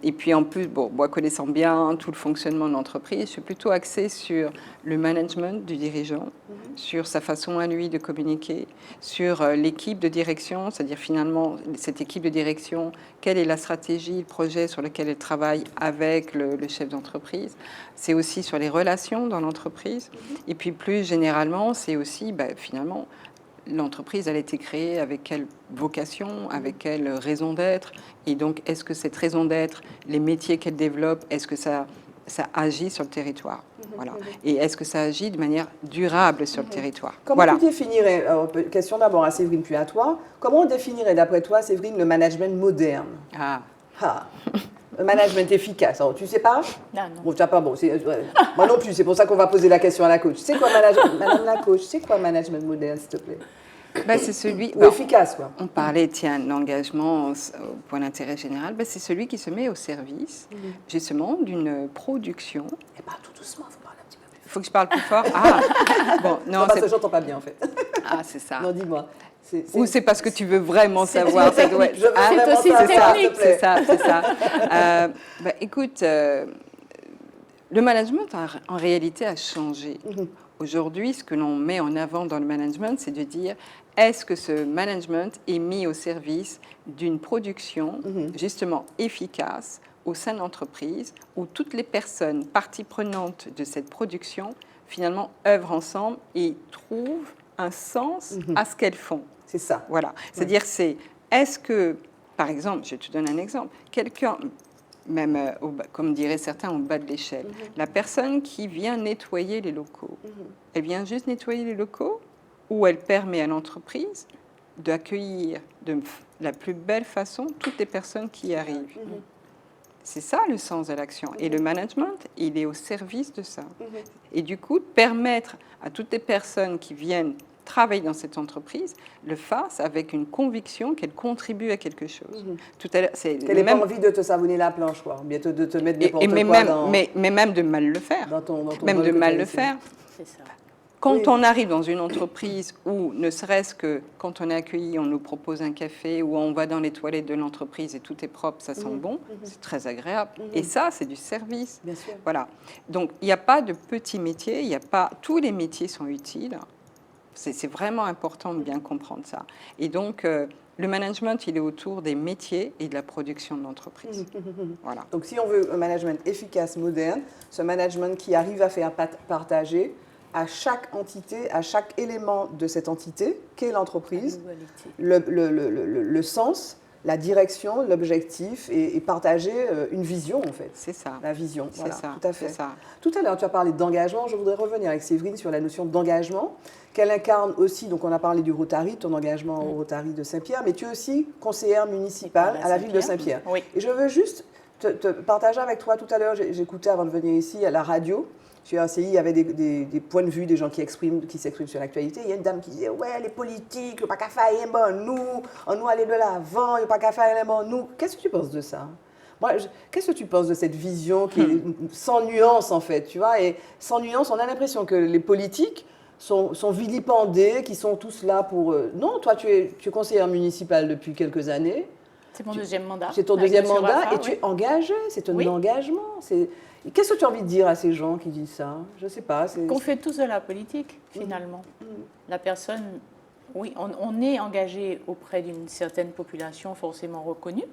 Et puis, en plus, moi, connaissant bien tout le fonctionnement de l'entreprise, je suis plutôt axée sur le management du dirigeant, sur sa façon à lui de communiquer, sur l'équipe de direction, c'est-à-dire finalement cette équipe de direction, quelle est la stratégie, le projet sur lequel elle travaille avec le chef d'entreprise. C'est aussi sur les relations dans l'entreprise. Et puis plus généralement, c'est aussi finalement l'entreprise, elle a été créée avec quelle vocation, avec quelle raison d'être. Et donc, est-ce que cette raison d'être, les métiers qu'elle développe, est-ce que ça agit sur le territoire. Voilà. Et est-ce que ça agit de manière durable sur le territoire? Comment tu définirais, question d'abord à Séverine puis à toi, comment on définirait d'après toi, Séverine, le management moderne? Le management efficace. Alors, tu sais pas? Non. Bon, tu n'as pas. Bon, moi non plus, c'est pour ça qu'on va poser la question à la coach. C'est quoi Madame la coach, c'est quoi management moderne, s'il te plaît? C'est celui... Ou efficace, quoi. On parlait, d'engagement pour l'intérêt général. C'est celui qui se met au service, justement, d'une production. Et pas tout doucement, il faut parler un petit peu plus fort. Il faut que je parle plus fort? Non, parce que j'entends pas bien, en fait. C'est ça. Non, dis-moi. Ou c'est parce que tu veux vraiment savoir? C'est aussi technique. C'est ça. Écoute, le management, en réalité, a changé. Aujourd'hui, ce que l'on met en avant dans le management, c'est de dire, est-ce que ce management est mis au service d'une production, justement, efficace au sein de l'entreprise, où toutes les personnes parties prenantes de cette production, finalement, œuvrent ensemble et trouvent un sens à ce qu'elles font. C'est ça. Voilà. C'est-à-dire, est-ce que, par exemple, je te donne un exemple, quelqu'un, même, comme diraient certains, au bas de l'échelle, la personne qui vient nettoyer les locaux, elle vient juste nettoyer les locaux ou elle permet à l'entreprise d'accueillir de la plus belle façon toutes les personnes qui y arrivent. C'est ça le sens de l'action. Et le management, il est au service de ça. Et du coup, permettre à toutes les personnes qui viennent travailler dans cette entreprise le fassent avec une conviction qu'elles contribuent à quelque chose. Tout à l'heure, qu'elle n'ait pas envie de te savonner la planche, quoi. Bientôt de te mettre n'importe quoi mais même de mal le faire. Même de mal le faire. C'est ça. Quand on arrive dans une entreprise où, ne serait-ce que quand on est accueilli, on nous propose un café, ou on va dans les toilettes de l'entreprise et tout est propre, ça sent bon, c'est très agréable. Et ça, c'est du service. Bien sûr. Voilà. Donc, il n'y a pas de petits métiers, tous les métiers sont utiles. C'est vraiment important de bien comprendre ça. Et donc, le management, il est autour des métiers et de la production de l'entreprise. Voilà. Donc, si on veut un management efficace, moderne, ce management qui arrive à faire partager à chaque entité, à chaque élément de cette entité, qu'est l'entreprise, le sens, la direction, l'objectif et partager une vision, en fait. C'est ça. La vision, voilà, ça. tout à fait. Ça. Tout à l'heure, tu as parlé d'engagement. Je voudrais revenir avec Séverine sur la notion d'engagement, qu'elle incarne aussi. Donc, on a parlé du Rotary, ton engagement au Rotary de Saint-Pierre, mais tu es aussi conseillère municipale à la ville de Saint-Pierre. Oui. Et je veux juste te partager avec toi, tout à l'heure, j'écoutais avant de venir ici à la radio, sur RCI, il y avait des points de vue des gens qui s'expriment sur l'actualité. Il y a une dame qui disait « Ouais, les politiques, il n'y a pas qu'à faire rien bon, nous aller de l'avant, il n'y a pas qu'à faire rien bon, nous. » Qu'est-ce que tu penses de ça? Moi, qu'est-ce que tu penses de cette vision qui est sans nuance, en fait, tu vois? Et sans nuance, on a l'impression que les politiques sont vilipendés, qui sont tous là pour... Non, toi, tu es conseillère municipale depuis quelques années. C'est mon deuxième mandat. C'est ton deuxième mandat et tu es engagée, c'est un engagement. Qu'est-ce que tu as envie de dire à ces gens qui disent ça? Je ne sais pas. Qu'on fait tous de la politique, finalement. La personne, oui, on est engagé auprès d'une certaine population forcément reconnue.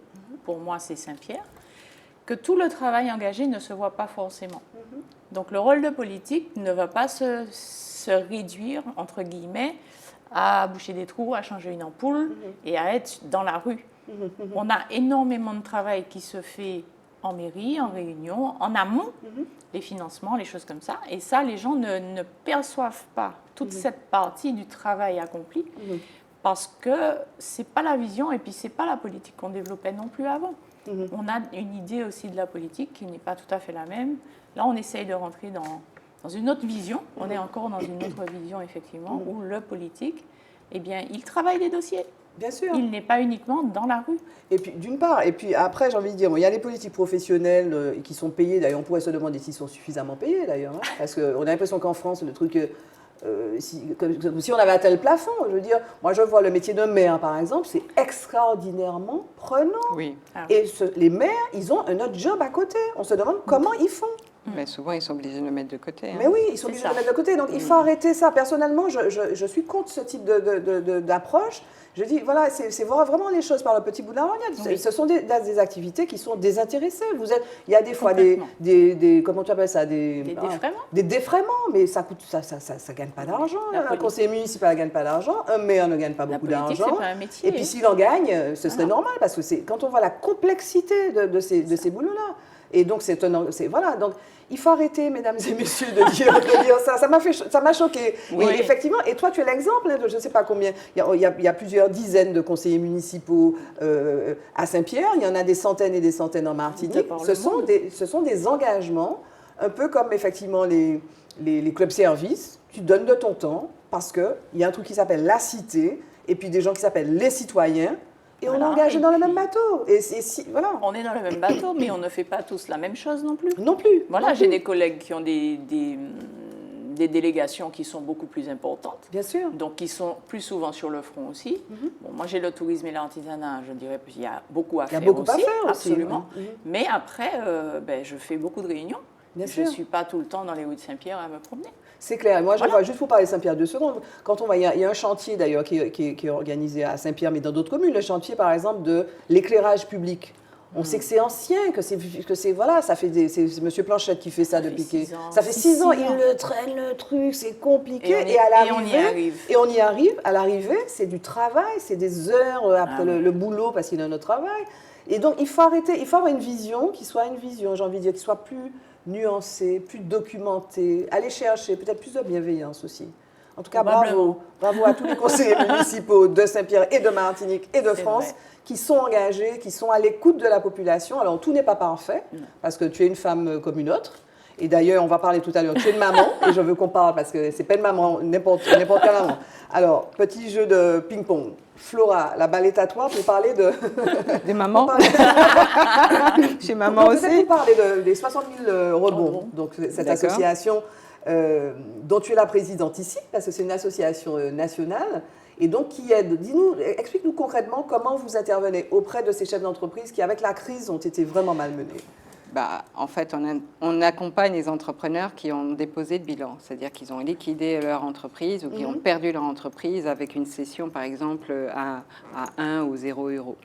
Pour moi, c'est Saint-Pierre. Que tout le travail engagé ne se voit pas forcément. Donc le rôle de politique ne va pas se réduire, entre guillemets, à boucher des trous, à changer une ampoule et à être dans la rue. On a énormément de travail qui se fait en mairie, en réunion, en amont, les financements, les choses comme ça. Et ça, les gens ne perçoivent pas toute cette partie du travail accompli parce que ce n'est pas la vision et puis ce n'est pas la politique qu'on développait non plus avant. On a une idée aussi de la politique qui n'est pas tout à fait la même. Là, on essaye de rentrer dans une autre vision. On est encore dans une autre vision, effectivement, où le politique, eh bien, il travaille des dossiers. Bien sûr. Il n'est pas uniquement dans la rue. Et puis, d'une part, et puis après, j'ai envie de dire, il y a les politiques professionnelles qui sont payées. D'ailleurs, on pourrait se demander s'ils sont suffisamment payés, d'ailleurs. Hein, parce qu'on a l'impression qu'en France, le truc, comme si on avait atteint le plafond. Je veux dire, moi, je vois le métier de maire, par exemple, c'est extraordinairement prenant. Oui. Et les maires, ils ont un autre job à côté. On se demande comment ils font. Mais souvent, ils sont obligés de le mettre de côté. Hein. Mais oui, ils sont obligés de le mettre de côté. Donc, il faut arrêter ça. Personnellement, je suis contre ce type d'approche. Je dis, voilà, c'est voir vraiment les choses par le petit bout de la lorgnette. Oui. Ce sont des activités qui sont désintéressées. Il y a des fois comment tu appelles ça? Des défraiements. Des défraiements, mais ça gagne pas d'argent. Un conseiller municipal ne gagne pas d'argent, un maire ne gagne pas beaucoup d'argent. C'est pas un métier. Et puis s'il en gagne, ce serait normal, parce que quand on voit la complexité de ces boulots-là. Et donc, voilà. Donc, il faut arrêter, mesdames et messieurs, de dire ça. Ça m'a choqué. Oui. Et effectivement, et toi, tu es l'exemple de je ne sais pas combien. Il y a plusieurs dizaines de conseillers municipaux à Saint-Pierre. Il y en a des centaines et des centaines en Martinique. Ce sont des engagements, un peu comme effectivement les clubs-services. Tu donnes de ton temps parce qu'il y a un truc qui s'appelle la cité et puis des gens qui s'appellent les citoyens. Et on est engagé dans le même bateau. Voilà. On est dans le même bateau, mais on ne fait pas tous la même chose non plus. Non plus. Voilà, j'ai des collègues qui ont des délégations qui sont beaucoup plus importantes. Bien sûr. Donc, qui sont plus souvent sur le front aussi. Bon, moi, j'ai le tourisme et l'artisanat, je dirais qu'il y a beaucoup à faire aussi. Il y a beaucoup à faire aussi. Absolument. Mais après, je fais beaucoup de réunions. Bien je ne suis pas tout le temps dans les rues de Saint-Pierre à me promener. C'est clair. Moi, je vois, juste pour parler de Saint-Pierre 2 secondes, quand on va, il y a un chantier d'ailleurs qui est organisé à Saint-Pierre, mais dans d'autres communes, le chantier par exemple de l'éclairage public. On sait que c'est ancien, que c'est voilà, ça fait c'est Monsieur Planchette qui fait ça depuis. Ça fait 6 ans. Il le traîne le truc, c'est compliqué. Et on y arrive. À l'arrivée, c'est du travail, c'est des heures après le boulot parce qu'il a notre travail. Et donc il faut arrêter, il faut avoir une vision qui soit une vision, j'ai envie de dire, qui soit plus nuancée, plus documentée. Aller chercher peut-être plus de bienveillance aussi. En tout cas, bravo à tous les conseillers municipaux de Saint-Pierre et de Martinique et de France qui sont engagés, qui sont à l'écoute de la population. Alors, tout n'est pas parfait, parce que tu es une femme comme une autre. Et d'ailleurs, on va parler tout à l'heure, tu es une maman, et je veux qu'on parle, parce que c'est pas une maman, n'importe quelle maman. Alors, petit jeu de ping-pong. Flora, la balle est à toi pour parler de... Des mamans. Chez maman donc, aussi. Pour parler des 60 000 rebonds, donc cette association dont tu es la présidente ici, parce que c'est une association nationale, et donc qui aide. Explique-nous concrètement comment vous intervenez auprès de ces chefs d'entreprise qui, avec la crise, ont été vraiment malmenés. En fait, on accompagne les entrepreneurs qui ont déposé le bilan, c'est-à-dire qu'ils ont liquidé leur entreprise ou qui ont perdu leur entreprise avec une cession, par exemple, à 1 ou 0 euros.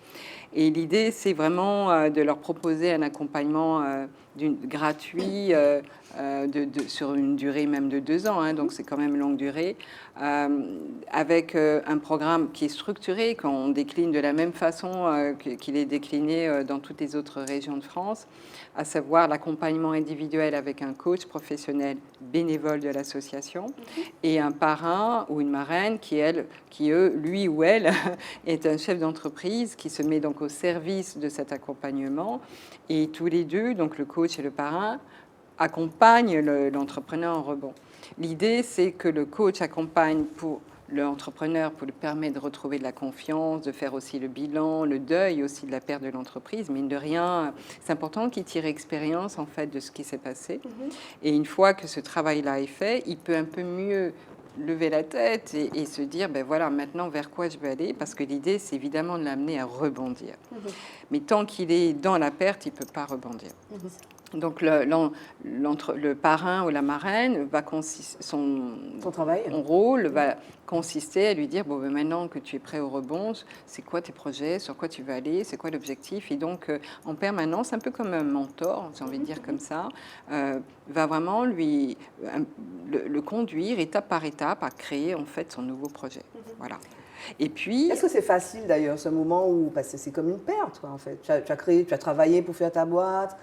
Et l'idée, c'est vraiment de leur proposer un accompagnement gratuit sur une durée même de 2 ans, hein, donc c'est quand même longue durée, avec un programme qui est structuré, qu'on décline de la même façon qu'il est décliné dans toutes les autres régions de France, à savoir l'accompagnement individuel avec un coach professionnel bénévole de l'association et un parrain ou une marraine qui lui ou elle, est un chef d'entreprise qui se met donc au service de cet accompagnement. Et tous les deux, donc le coach et le parrain, accompagnent l'entrepreneur en rebond. L'idée, c'est que le coach accompagne pour l'entrepreneur pour lui permettre de retrouver de la confiance, de faire aussi le bilan, le deuil aussi de la perte de l'entreprise. Mine de rien, c'est important qu'il tire expérience en fait de ce qui s'est passé. Et une fois que ce travail-là est fait, il peut un peu mieux lever la tête et se dire, ben voilà, maintenant vers quoi je vais aller, parce que l'idée, c'est évidemment de l'amener à rebondir. Mais tant qu'il est dans la perte, il ne peut pas rebondir. Donc le parrain ou la marraine va son rôle va consister à lui dire bon, ben maintenant que tu es prêt au rebond, c'est quoi tes projets, sur quoi tu veux aller, c'est quoi l'objectif, et donc en permanence, un peu comme un mentor, j'ai envie de dire comme ça, va vraiment le conduire étape par étape à créer en fait son nouveau projet. Voilà. Et puis, est-ce que c'est facile d'ailleurs ce moment où, parce que c'est comme une perte, quoi, en fait. Tu as travaillé pour faire ta boîte.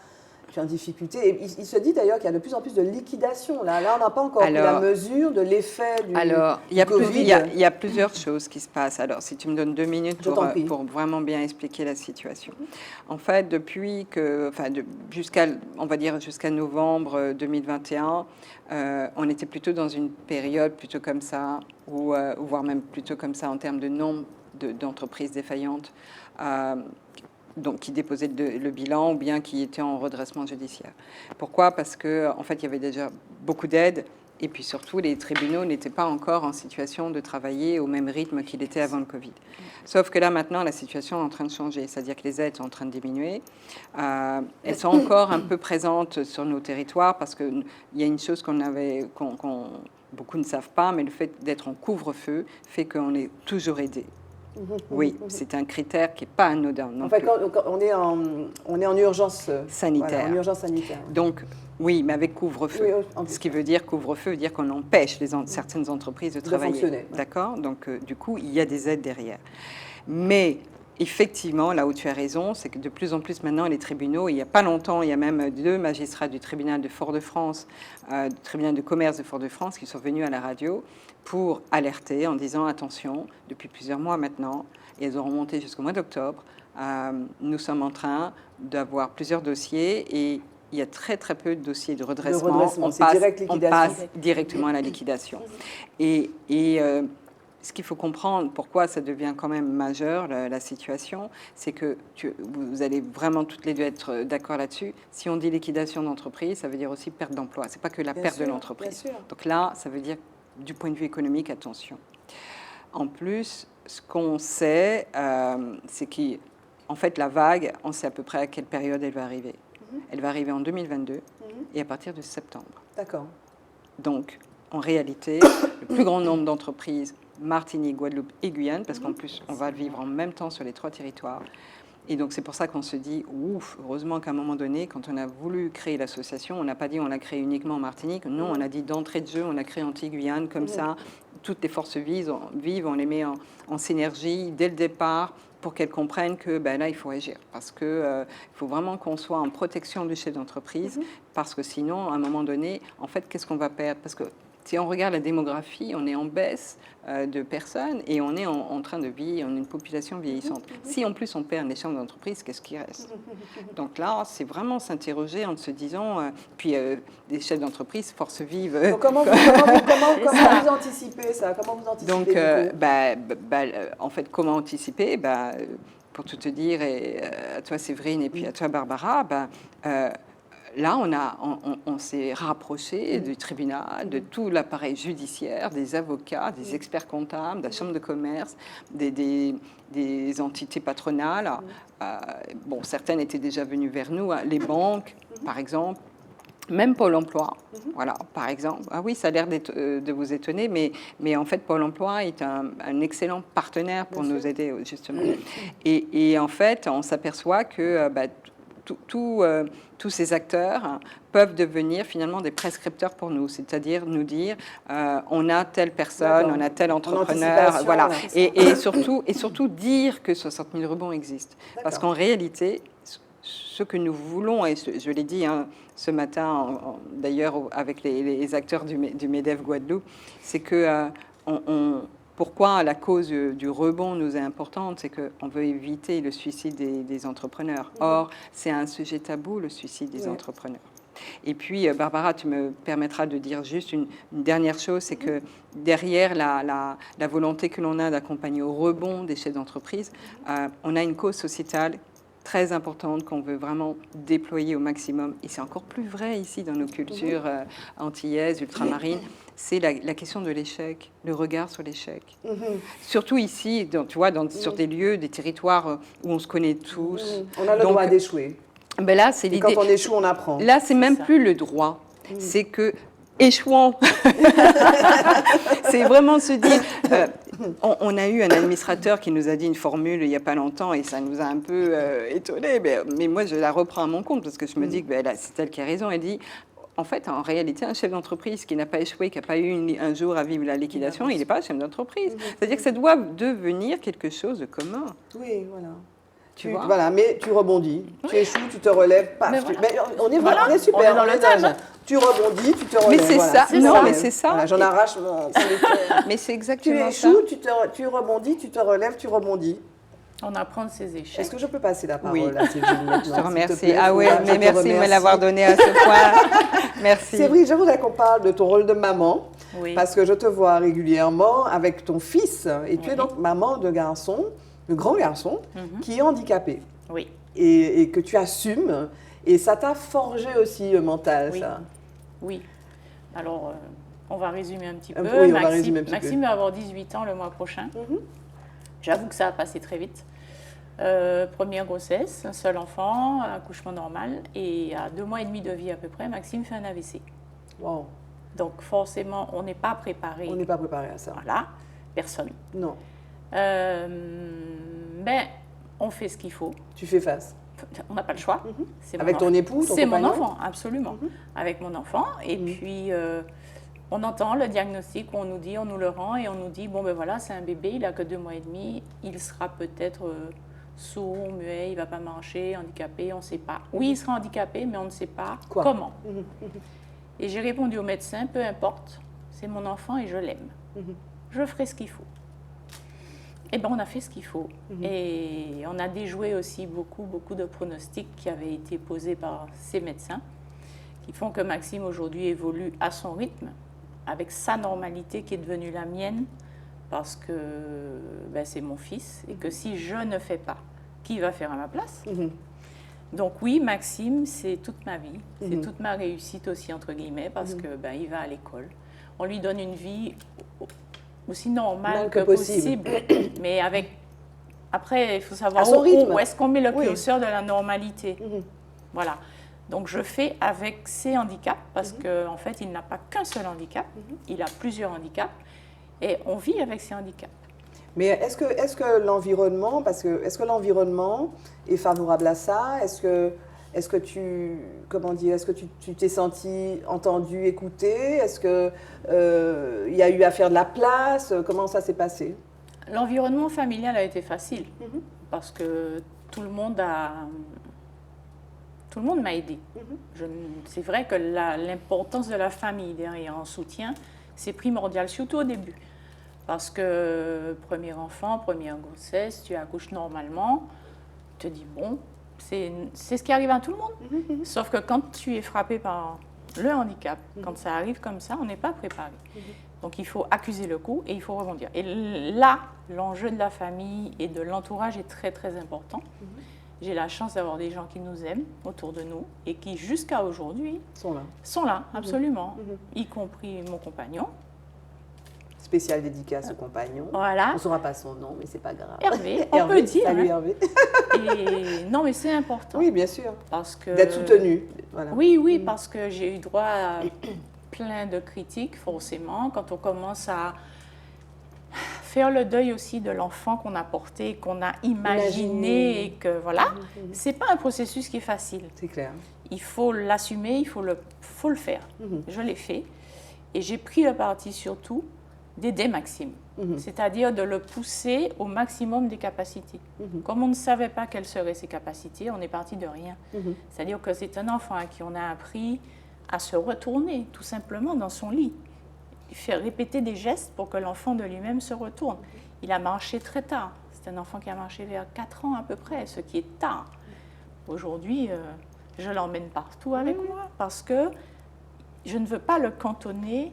Tu es en difficulté. Et il se dit d'ailleurs qu'il y a de plus en plus de liquidations. Là on n'a pas encore pris la mesure de l'effet du Covid. Il y a plusieurs choses qui se passent. Alors, si tu me donnes 2 minutes pour vraiment bien expliquer la situation. En fait, jusqu'à novembre 2021, on était plutôt dans une période plutôt comme ça, ou voire même plutôt comme ça en termes de nombre d'entreprises défaillantes. Donc, qui déposaient le bilan ou bien qui étaient en redressement judiciaire. Pourquoi ? Parce qu'en fait, il y avait déjà beaucoup d'aides et puis surtout, les tribunaux n'étaient pas encore en situation de travailler au même rythme qu'il était avant le Covid. Sauf que là, maintenant, la situation est en train de changer, c'est-à-dire que les aides sont en train de diminuer. Elles sont encore un peu présentes sur nos territoires parce qu'il y a une chose beaucoup ne savent pas, mais le fait d'être en couvre-feu fait qu'on est toujours aidé. Oui, c'est un critère qui n'est pas anodin. En fait, on est en urgence sanitaire. Voilà, en urgence sanitaire. Donc, oui, mais avec couvre-feu. Oui, ce qui veut dire couvre-feu veut dire qu'on empêche certaines entreprises de travailler. Fonctionner. D'accord ? Donc, du coup, il y a des aides derrière. Mais effectivement, là où tu as raison, c'est que de plus en plus maintenant, les tribunaux, il n'y a pas longtemps, il y a même 2 magistrats du tribunal de Fort-de-France, du tribunal de commerce de Fort-de-France, qui sont venus à la radio pour alerter en disant attention, depuis plusieurs mois maintenant, et elles ont remonté jusqu'au mois d'octobre, nous sommes en train d'avoir plusieurs dossiers et il y a très très peu de dossiers de redressement. On passe directement à la liquidation. Et ce qu'il faut comprendre, pourquoi ça devient quand même majeur, la situation, c'est que vous allez vraiment toutes les deux être d'accord là-dessus. Si on dit liquidation d'entreprise, ça veut dire aussi perte d'emploi. Ce n'est pas que la perte de l'entreprise. Donc là, ça veut dire, du point de vue économique, attention. En plus, ce qu'on sait, c'est qu'en fait, la vague, on sait à peu près à quelle période elle va arriver. Elle va arriver en 2022 et à partir de septembre. D'accord. Donc, en réalité, le plus grand nombre d'entreprises, Martinique, Guadeloupe et Guyane, parce qu'en plus, on va le vivre en même temps sur les 3 territoires, Et donc c'est pour ça qu'on se dit, ouf, heureusement qu'à un moment donné, quand on a voulu créer l'association, on n'a pas dit on l'a créée uniquement en Martinique, non, on a dit d'entrée de jeu, on a créé Antilles-Guyane, comme ça, toutes les forces vivent, on les met en synergie dès le départ, pour qu'elles comprennent que là, il faut agir. Parce qu'il faut vraiment qu'on soit en protection du chef d'entreprise, parce que sinon, à un moment donné, en fait, qu'est-ce qu'on va perdre? Parce que si on regarde la démographie, on est en baisse de personnes et on est en train de vieillir, on est une population vieillissante. Si en plus on perd les chefs d'entreprise, qu'est-ce qui reste? Donc là, c'est vraiment s'interroger en se disant, puis des chefs d'entreprise, force vive. Donc comment vous anticipez ça? Comment vous anticipez? Donc, en fait, comment anticiper? Pour tout te dire, et à toi Séverine et puis à toi Barbara, là, on s'est rapproché du tribunal, de tout l'appareil judiciaire, des avocats, des experts comptables, de la chambre de commerce, des entités patronales. Bon, certaines étaient déjà venues vers nous, les banques, par exemple. Même Pôle emploi, voilà, par exemple. Ah oui, ça a l'air de vous étonner, mais en fait, Pôle emploi est un excellent partenaire pour nous aider, justement. Et en fait, on s'aperçoit que tous ces acteurs peuvent devenir finalement des prescripteurs pour nous, c'est-à-dire nous dire on a telle personne, on a tel entrepreneur, voilà, et surtout dire que 60 000 rebonds existent. Parce qu'en réalité, ce que nous voulons, et je l'ai dit ce matin d'ailleurs avec les acteurs du MEDEF Guadeloupe, c'est que pourquoi la cause du rebond nous est importante, c'est qu'on veut éviter le suicide des entrepreneurs. Or, c'est un sujet tabou, le suicide des entrepreneurs. Et puis, Barbara, tu me permettras de dire juste une dernière chose, c'est que derrière la volonté que l'on a d'accompagner au rebond des chefs d'entreprise, on a une cause sociétale très importante qu'on veut vraiment déployer au maximum. Et c'est encore plus vrai ici dans nos cultures antillaises, ultramarines. C'est la question de l'échec, le regard sur l'échec. Surtout ici, tu vois, sur des lieux, des territoires où on se connaît tous. On a le droit d'échouer. Là, c'est l'idée. Quand on échoue, on apprend. Là, c'est même plus le droit. C'est que échouant. C'est vraiment se dire... on a eu un administrateur qui nous a dit une formule il n'y a pas longtemps et ça nous a un peu étonnés. Mais moi, je la reprends à mon compte parce que je me dis que c'est elle qui a raison. Elle dit... En fait, en réalité, un chef d'entreprise qui n'a pas échoué, qui n'a pas eu un jour à vivre la liquidation, il n'est pas un chef d'entreprise. C'est-à-dire que ça doit devenir quelque chose de commun. Oui, voilà. Tu vois? Voilà, mais tu rebondis, tu échoues, tu te relèves, paf. Mais on est super, on est dans le thème. Tu rebondis, tu te relèves. Mais c'est ça, non, mais c'est ça. Voilà, j'en arrache mon... Mais c'est exactement ça. Tu échoues, tu rebondis, tu te relèves, tu rebondis. On apprend de ses échecs. Est-ce que je peux passer la parole à Séverine maintenant? Je te remercie. Ah oui, mais merci de me l'avoir donné à ce point. Merci. Séverine, je voudrais qu'on parle de ton rôle de maman, parce que je te vois régulièrement avec ton fils, et tu es donc maman de garçon, de grand garçon, qui est handicapé. Oui. Et que tu assumes, et ça t'a forgé aussi mental, ça. Oui. Alors, on va résumer un petit peu. Oui, on va résumer un petit peu. Maxime va avoir 18 ans le mois prochain. J'avoue que ça a passé très vite. Première grossesse, un seul enfant, accouchement normal, et à 2 mois et demi de vie à peu près, Maxime fait un AVC. Wow. Donc forcément, on n'est pas préparé. On n'est pas préparé à ça. Voilà, personne. Non. On fait ce qu'il faut. Tu fais face. On n'a pas le choix. Avec ton époux, ton C'est compagnon? mon enfant, absolument. Avec mon enfant, et puis... on entend le diagnostic, on nous le rend et on nous dit, bon ben voilà, c'est un bébé, il n'a que 2 mois et demi, il sera peut-être sourd, muet, il ne va pas marcher, handicapé, on ne sait pas. Oui, il sera handicapé, mais on ne sait pas comment. Et j'ai répondu au médecin, peu importe, c'est mon enfant et je l'aime. Je ferai ce qu'il faut. Eh bien, on a fait ce qu'il faut. Et on a déjoué aussi beaucoup de pronostics qui avaient été posés par ces médecins, qui font que Maxime aujourd'hui évolue à son rythme, avec sa normalité qui est devenue la mienne, parce que c'est mon fils, et que si je ne fais pas, qui va faire à ma place? Donc oui, Maxime, c'est toute ma vie, c'est toute ma réussite aussi, entre guillemets, parce que il va à l'école. On lui donne une vie aussi normale que possible, mais avec... Après, il faut savoir où est-ce qu'on met le curseur de la normalité. Voilà. Donc, je fais avec ses handicaps, parce qu'en fait, il n'a pas qu'un seul handicap, il a plusieurs handicaps, et on vit avec ses handicaps. Mais est-ce que l'environnement, parce que est-ce que l'environnement est favorable à ça? Est-ce que tu, comment dire, est-ce que tu t'es senti entendu, écouté? Est-ce que il y a eu à faire de la place? Comment ça s'est passé? L'environnement familial a été facile parce que tout le monde m'a aidé. C'est vrai que l'importance de la famille derrière en soutien, c'est primordial, surtout au début. Parce que premier enfant, première grossesse, tu accouches normalement, tu te dis bon, c'est ce qui arrive à tout le monde. Sauf que quand tu es frappé par le handicap, quand ça arrive comme ça, on n'est pas préparé. Donc il faut accuser le coup et il faut rebondir. Et là, l'enjeu de la famille et de l'entourage est très très important. J'ai la chance d'avoir des gens qui nous aiment autour de nous et qui jusqu'à aujourd'hui sont là, absolument, y compris mon compagnon. Spéciale dédicace au compagnon. Voilà. On ne saura pas son nom, mais c'est pas grave. Hervé, on peut dire. Salut Hervé. Et non, mais c'est important. Oui, bien sûr. Parce que d'être soutenu. Voilà. Oui, parce que j'ai eu droit à plein de critiques, forcément, quand on commence à faire le deuil aussi de l'enfant qu'on a porté, qu'on a imaginé et que voilà, c'est pas un processus qui est facile. C'est clair. Il faut l'assumer, il faut le faire. Je l'ai fait et j'ai pris le parti surtout d'aider Maxime, c'est-à-dire de le pousser au maximum des capacités. Comme on ne savait pas quelles seraient ses capacités, on est parti de rien. C'est-à-dire que c'est un enfant à qui on a appris à se retourner tout simplement dans son lit. Faire répéter des gestes pour que l'enfant de lui-même se retourne. Il a marché très tard. C'est un enfant qui a marché vers 4 ans à peu près, ce qui est tard. Aujourd'hui, je l'emmène partout avec moi parce que je ne veux pas le cantonner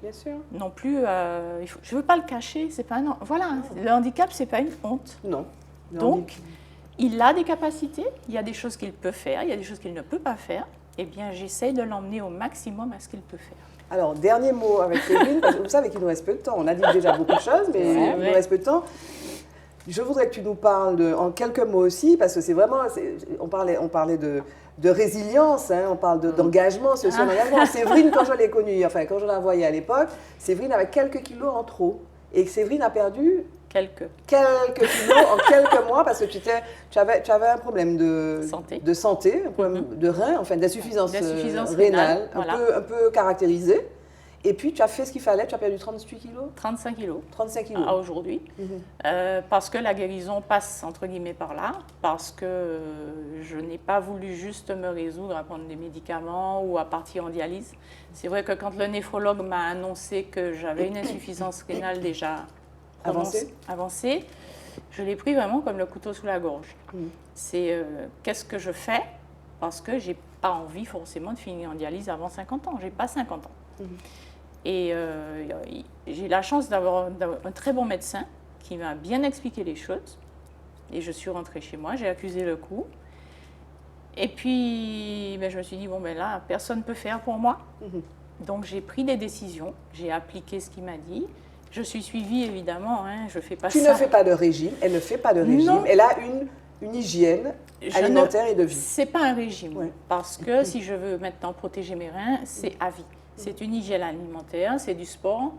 non plus. Je ne veux pas le cacher. C'est pas voilà, le handicap, ce n'est pas une honte. Non. Donc, il a des capacités, il y a des choses qu'il peut faire, il y a des choses qu'il ne peut pas faire. Eh bien, j'essaye de l'emmener au maximum à ce qu'il peut faire. Alors, dernier mot avec Séverine, parce que vous savez qu'il nous reste peu de temps. On a dit déjà beaucoup de choses, mais il nous reste peu de temps. Je voudrais que tu nous parles en quelques mots aussi, parce que c'est vraiment, on parlait de résilience, hein, on parle d'engagement, c'est aussi un engagement. Séverine, quand je l'ai connue, enfin quand je l'ai envoyée à l'époque, Séverine avait quelques kilos en trop. Et Séverine a perdu quelques kilos en quelques mois parce que tu avais un problème de santé, un problème de rein, enfin d'insuffisance rénale, un peu caractérisé. Et puis tu as fait ce qu'il fallait, tu as perdu 38 kilos 35 kilos. 35 kilos. À aujourd'hui. Parce que la guérison passe entre guillemets par là, parce que je n'ai pas voulu juste me résoudre à prendre des médicaments ou à partir en dialyse. C'est vrai que quand le néphrologue m'a annoncé que j'avais une insuffisance rénale déjà avancée, je l'ai pris vraiment comme le couteau sous la gorge. C'est qu'est-ce que je fais? Parce que je n'ai pas envie forcément de finir en dialyse avant 50 ans. Je n'ai pas 50 ans. Et j'ai la chance d'avoir un très bon médecin qui m'a bien expliqué les choses. Et je suis rentrée chez moi, j'ai accusé le coup. Et puis, je me suis dit, bon, là, personne ne peut faire pour moi. Donc, j'ai pris des décisions, j'ai appliqué ce qu'il m'a dit. Je suis suivie, évidemment, hein, je ne fais pas ça. Tu ne fais pas de régime, elle ne fait pas de régime. Non. Elle a une hygiène alimentaire et de vie. Ce n'est pas un régime, parce que si je veux maintenant protéger mes reins, c'est à vie. C'est une hygiène alimentaire, c'est du sport,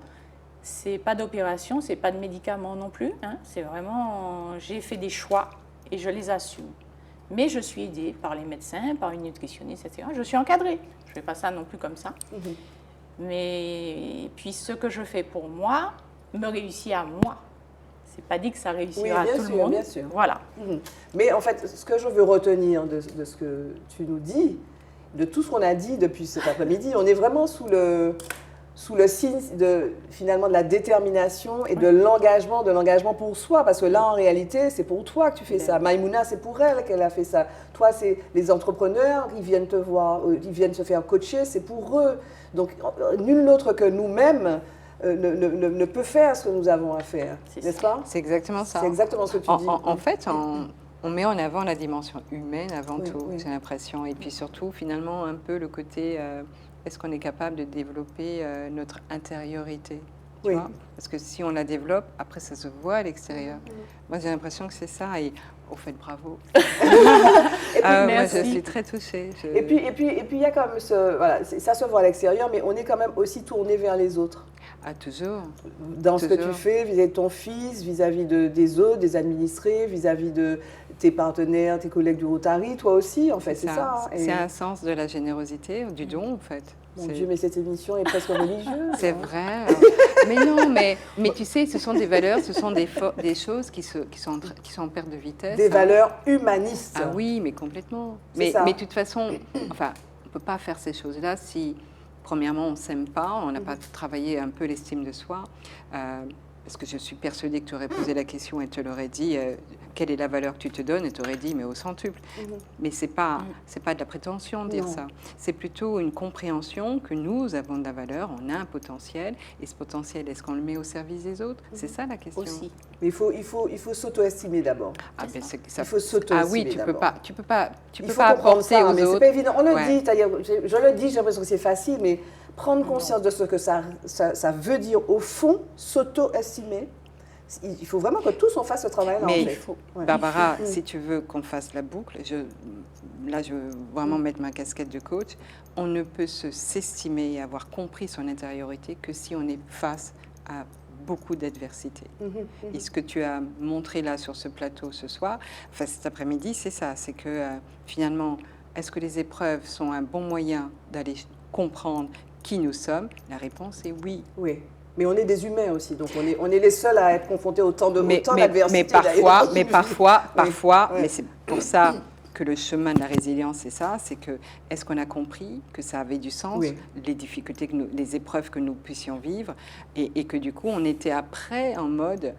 c'est pas d'opération, c'est pas de médicaments non plus. Hein. C'est vraiment, j'ai fait des choix et je les assume. Mais je suis aidée par les médecins, par une nutritionniste, etc. Je suis encadrée. Je fais pas ça non plus comme ça. Mais puis ce que je fais pour moi me réussit à moi. C'est pas dit que ça réussira à tout le monde. Bien sûr. Voilà. Mais en fait, ce que je veux retenir de ce que tu nous dis, de tout ce qu'on a dit depuis cet après-midi, on est vraiment sous le signe finalement de la détermination et de l'engagement pour soi, parce que là en réalité c'est pour toi que tu fais ça. Maïmouna, c'est pour elle qu'elle a fait ça. Toi, c'est les entrepreneurs, ils viennent te voir, ils viennent se faire coacher, c'est pour eux. Donc nul autre que nous-mêmes ne peut faire ce que nous avons à faire, n'est-ce pas? C'est exactement ça. C'est exactement ce que tu dis. En fait, on met en avant la dimension humaine avant tout, j'ai l'impression. Et puis surtout, finalement, un peu le côté, est-ce qu'on est capable de développer notre intériorité, tu vois? Parce que si on la développe, après, ça se voit à l'extérieur. Moi, j'ai l'impression que c'est ça. Et au fait, bravo. Moi, je suis très touchée. Et puis, il y a quand même ça se voit à l'extérieur, mais on est quand même aussi tourné vers les autres. Ah, toujours. Dans ce que tu Toujours. fais vis-à-vis de ton fils, vis-à-vis des autres, des administrés, vis-à-vis de tes partenaires, tes collègues du Rotary, toi aussi, en fait, c'est ça. Hein. C'est un sens de la générosité, du don, en fait. Mon Dieu, mais cette émission est presque religieuse. C'est hein. vrai. Mais non, mais tu sais, ce sont des valeurs, ce sont des choses qui sont en perte de vitesse. Des valeurs humanistes. Ah oui, mais complètement. C'est ça. Mais de toute façon, enfin, on ne peut pas faire ces choses-là si, premièrement, on ne s'aime pas, on n'a pas travaillé un peu l'estime de soi. Parce que je suis persuadée que tu aurais posé la question et tu l'aurais dit, quelle est la valeur que tu te donnes? Et tu aurais dit, mais au centuple. Mais ce n'est pas de la prétention de dire Non. ça. C'est plutôt une compréhension que nous avons de la valeur, on a un potentiel. Et ce potentiel, est-ce qu'on le met au service des autres? C'est ça la question. Aussi. Mais il faut s'auto-estimer d'abord. Ah, ben, ça, Il faut s'auto-estimer ah oui, tu peux pas Il faut pas comprendre apporter ça, aux mais autres. c'est pas évident. On le Ouais. dit, c'est-à-dire, je le dis, j'ai l'impression que c'est facile, mais prendre conscience de ce que ça veut dire au fond, s'auto-estimer. Il faut vraiment que tous on fasse ce travail-là. Mais en fait. Ouais. Barbara, Mm. si tu veux qu'on fasse la boucle, là je veux vraiment mettre ma casquette de coach, on ne peut s'estimer et avoir compris son intériorité que si on est face à beaucoup d'adversité. Et ce que tu as montré là sur ce plateau ce soir, enfin cet après-midi, c'est ça, c'est que finalement, est-ce que les épreuves sont un bon moyen d'aller comprendre qui nous sommes? La réponse est oui. Oui. Mais on est des humains aussi, donc on est les seuls à être confrontés autant d'adversité. Mais parfois, Oui. mais c'est pour ça que le chemin de la résilience, c'est ça, c'est que est-ce qu'on a compris que ça avait du sens, Oui. les difficultés, les épreuves que nous puissions vivre, et que du coup, on était après en mode,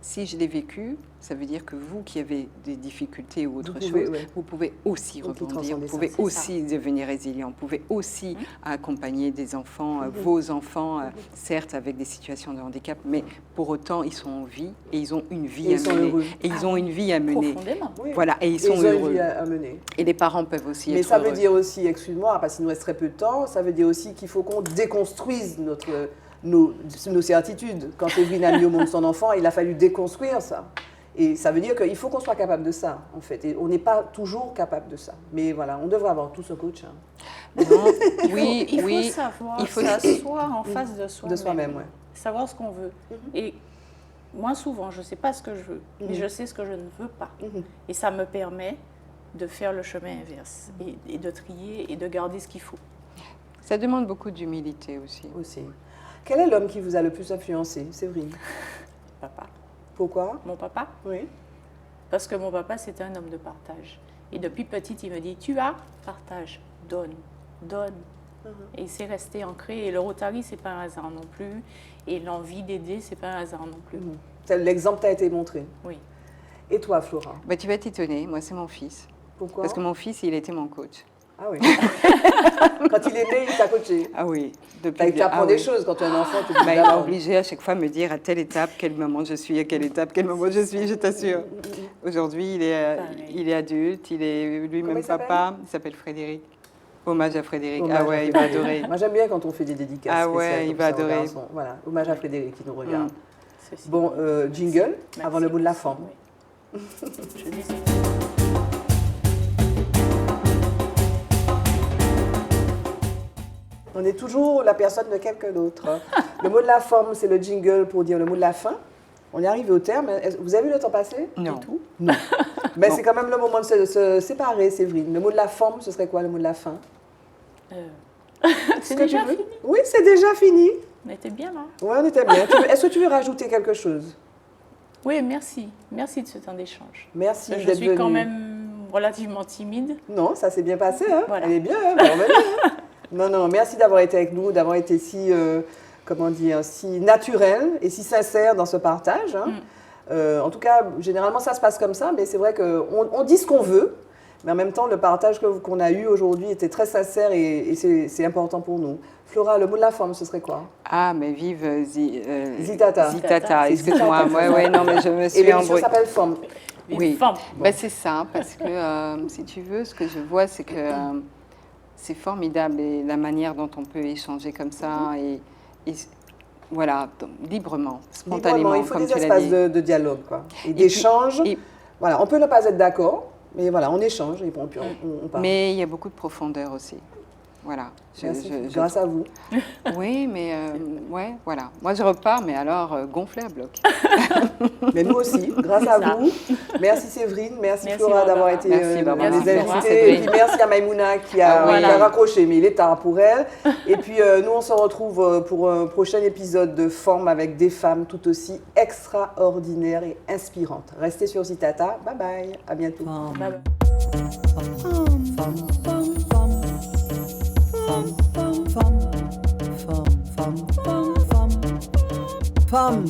si je l'ai vécu, ça veut dire que vous qui avez des difficultés ou autre chose, vous pouvez aussi Donc, rebondir, vous transcender pouvez ça, c'est aussi devenir résilient, vous pouvez aussi accompagner des enfants, vos enfants, certes avec des situations de handicap, mais pour autant ils sont en vie et ils ont une vie Et à ils sont mener. heureux. Et ils ont une vie à mener. Profondément. Oui. Voilà, et ils Et sont ils ont heureux. une vie à mener. Et les parents peuvent aussi Mais être ça heureux. veut dire aussi, excuse-moi, parce qu'il nous reste très peu de temps, ça veut dire aussi qu'il faut qu'on déconstruise nos certitudes. Quand Evelyne a mis au monde son enfant, il a fallu déconstruire ça. Et ça veut dire qu'il faut qu'on soit capable de ça, en fait. Et on n'est pas toujours capable de ça. Mais voilà, on devrait avoir tous un coach. Hein. Non, oui, Il faut oui. savoir Il faut s'asseoir en face de soi-même. De soi-même, oui. Savoir ce qu'on veut. Et moi, souvent, je ne sais pas ce que je veux, mais je sais ce que je ne veux pas. Et ça me permet de faire le chemin inverse et de trier et de garder ce qu'il faut. Ça demande beaucoup d'humilité aussi. Quel est l'homme qui vous a le plus influencé, Séverine? Papa. Pourquoi? Mon papa. Oui. Parce que mon papa, c'était un homme de partage. Et depuis petite, il me dit, tu as, partage, donne, donne. Et c'est resté ancré. Et le Rotary, c'est pas un hasard non plus. Et l'envie d'aider, c'est pas un hasard non plus. L'exemple t'a été montré. Oui. Et toi, Flora? Bah, tu vas t'étonner, moi c'est mon fils. Pourquoi? Parce que mon fils, il était mon coach. Ah oui. Quand il est né, il t'a coaché. Ah oui. Tu apprends des choses quand tu es un enfant. Tu te dis, il m'a d'accord. obligé à chaque fois de me dire à telle étape, quel moment je suis, à quelle étape, quel moment je suis, je t'assure. Aujourd'hui, il est adulte, il est lui-même Comment il s'appelle? papa. Il s'appelle Frédéric. Hommage à Frédéric. Hommage Ah ouais, à il va Frédéric. adorer. Moi, j'aime bien quand on fait des dédicaces. Ah ouais, spéciales il comme va ça aux adorer. garçons. Voilà, hommage à Frédéric qui nous regarde. Ceci. Bon, jingle, Merci. avant le mot de la forme. Oui. Je dis On est toujours la personne de quelqu'un d'autre. Le mot de la forme, c'est le jingle pour dire le mot de la fin. On est arrivé au terme. Vous avez vu le temps passer? Non. Du tout? Non. Mais c'est quand même le moment de se séparer, Séverine. Le mot de la forme, ce serait quoi le mot de la fin? C'est que déjà tu veux? fini. Oui, c'est déjà fini. On était bien là. Oui, on était bien. Est-ce que tu veux rajouter quelque chose? Oui, merci. Merci de ce temps d'échange. Merci Je d'être suis quand venue. même relativement timide. Non, ça s'est bien passé. Hein. Voilà. Elle est bien. Hein, bah, on va dire, hein. Non, merci d'avoir été avec nous, d'avoir été si, si naturel et si sincère dans ce partage. Hein. En tout cas, généralement, ça se passe comme ça, mais c'est vrai qu'on dit ce qu'on veut, mais en même temps, le partage qu'on a eu aujourd'hui était très sincère et c'est important pour nous. Flora, le mot de la forme, ce serait quoi? Ah, mais vive Zitata. Zitata, excuse-moi. Zitata. Ouais, non, mais je me Et suis l'émission embrouillée. s'appelle Forme. Oui, Forme. ben, c'est ça, parce que si tu veux, ce que je vois, c'est que c'est formidable et la manière dont on peut échanger comme ça et voilà, donc, librement, spontanément, Il faut comme des tu l'as espaces dit. de dialogue quoi, et d'échange. puis- Voilà, on peut ne pas être d'accord, mais voilà, on échange et on parle. Mais il y a beaucoup de profondeur aussi. Voilà. Merci. Grâce à vous. Oui, mais ouais, voilà. Moi, je repars, mais alors gonflé à bloc. Mais nous aussi, grâce à vous. Merci Séverine, merci Flora d'avoir été Merci, Barbara. les Merci, invités. Séverine. Et puis merci à Maïmouna qui a raccroché, mais il est tard pour elle. Et puis nous, on se retrouve pour un prochain épisode de Forme avec des femmes tout aussi extraordinaires et inspirantes. Restez sur Zitata. Bye bye. À bientôt. Bye bye. Femme.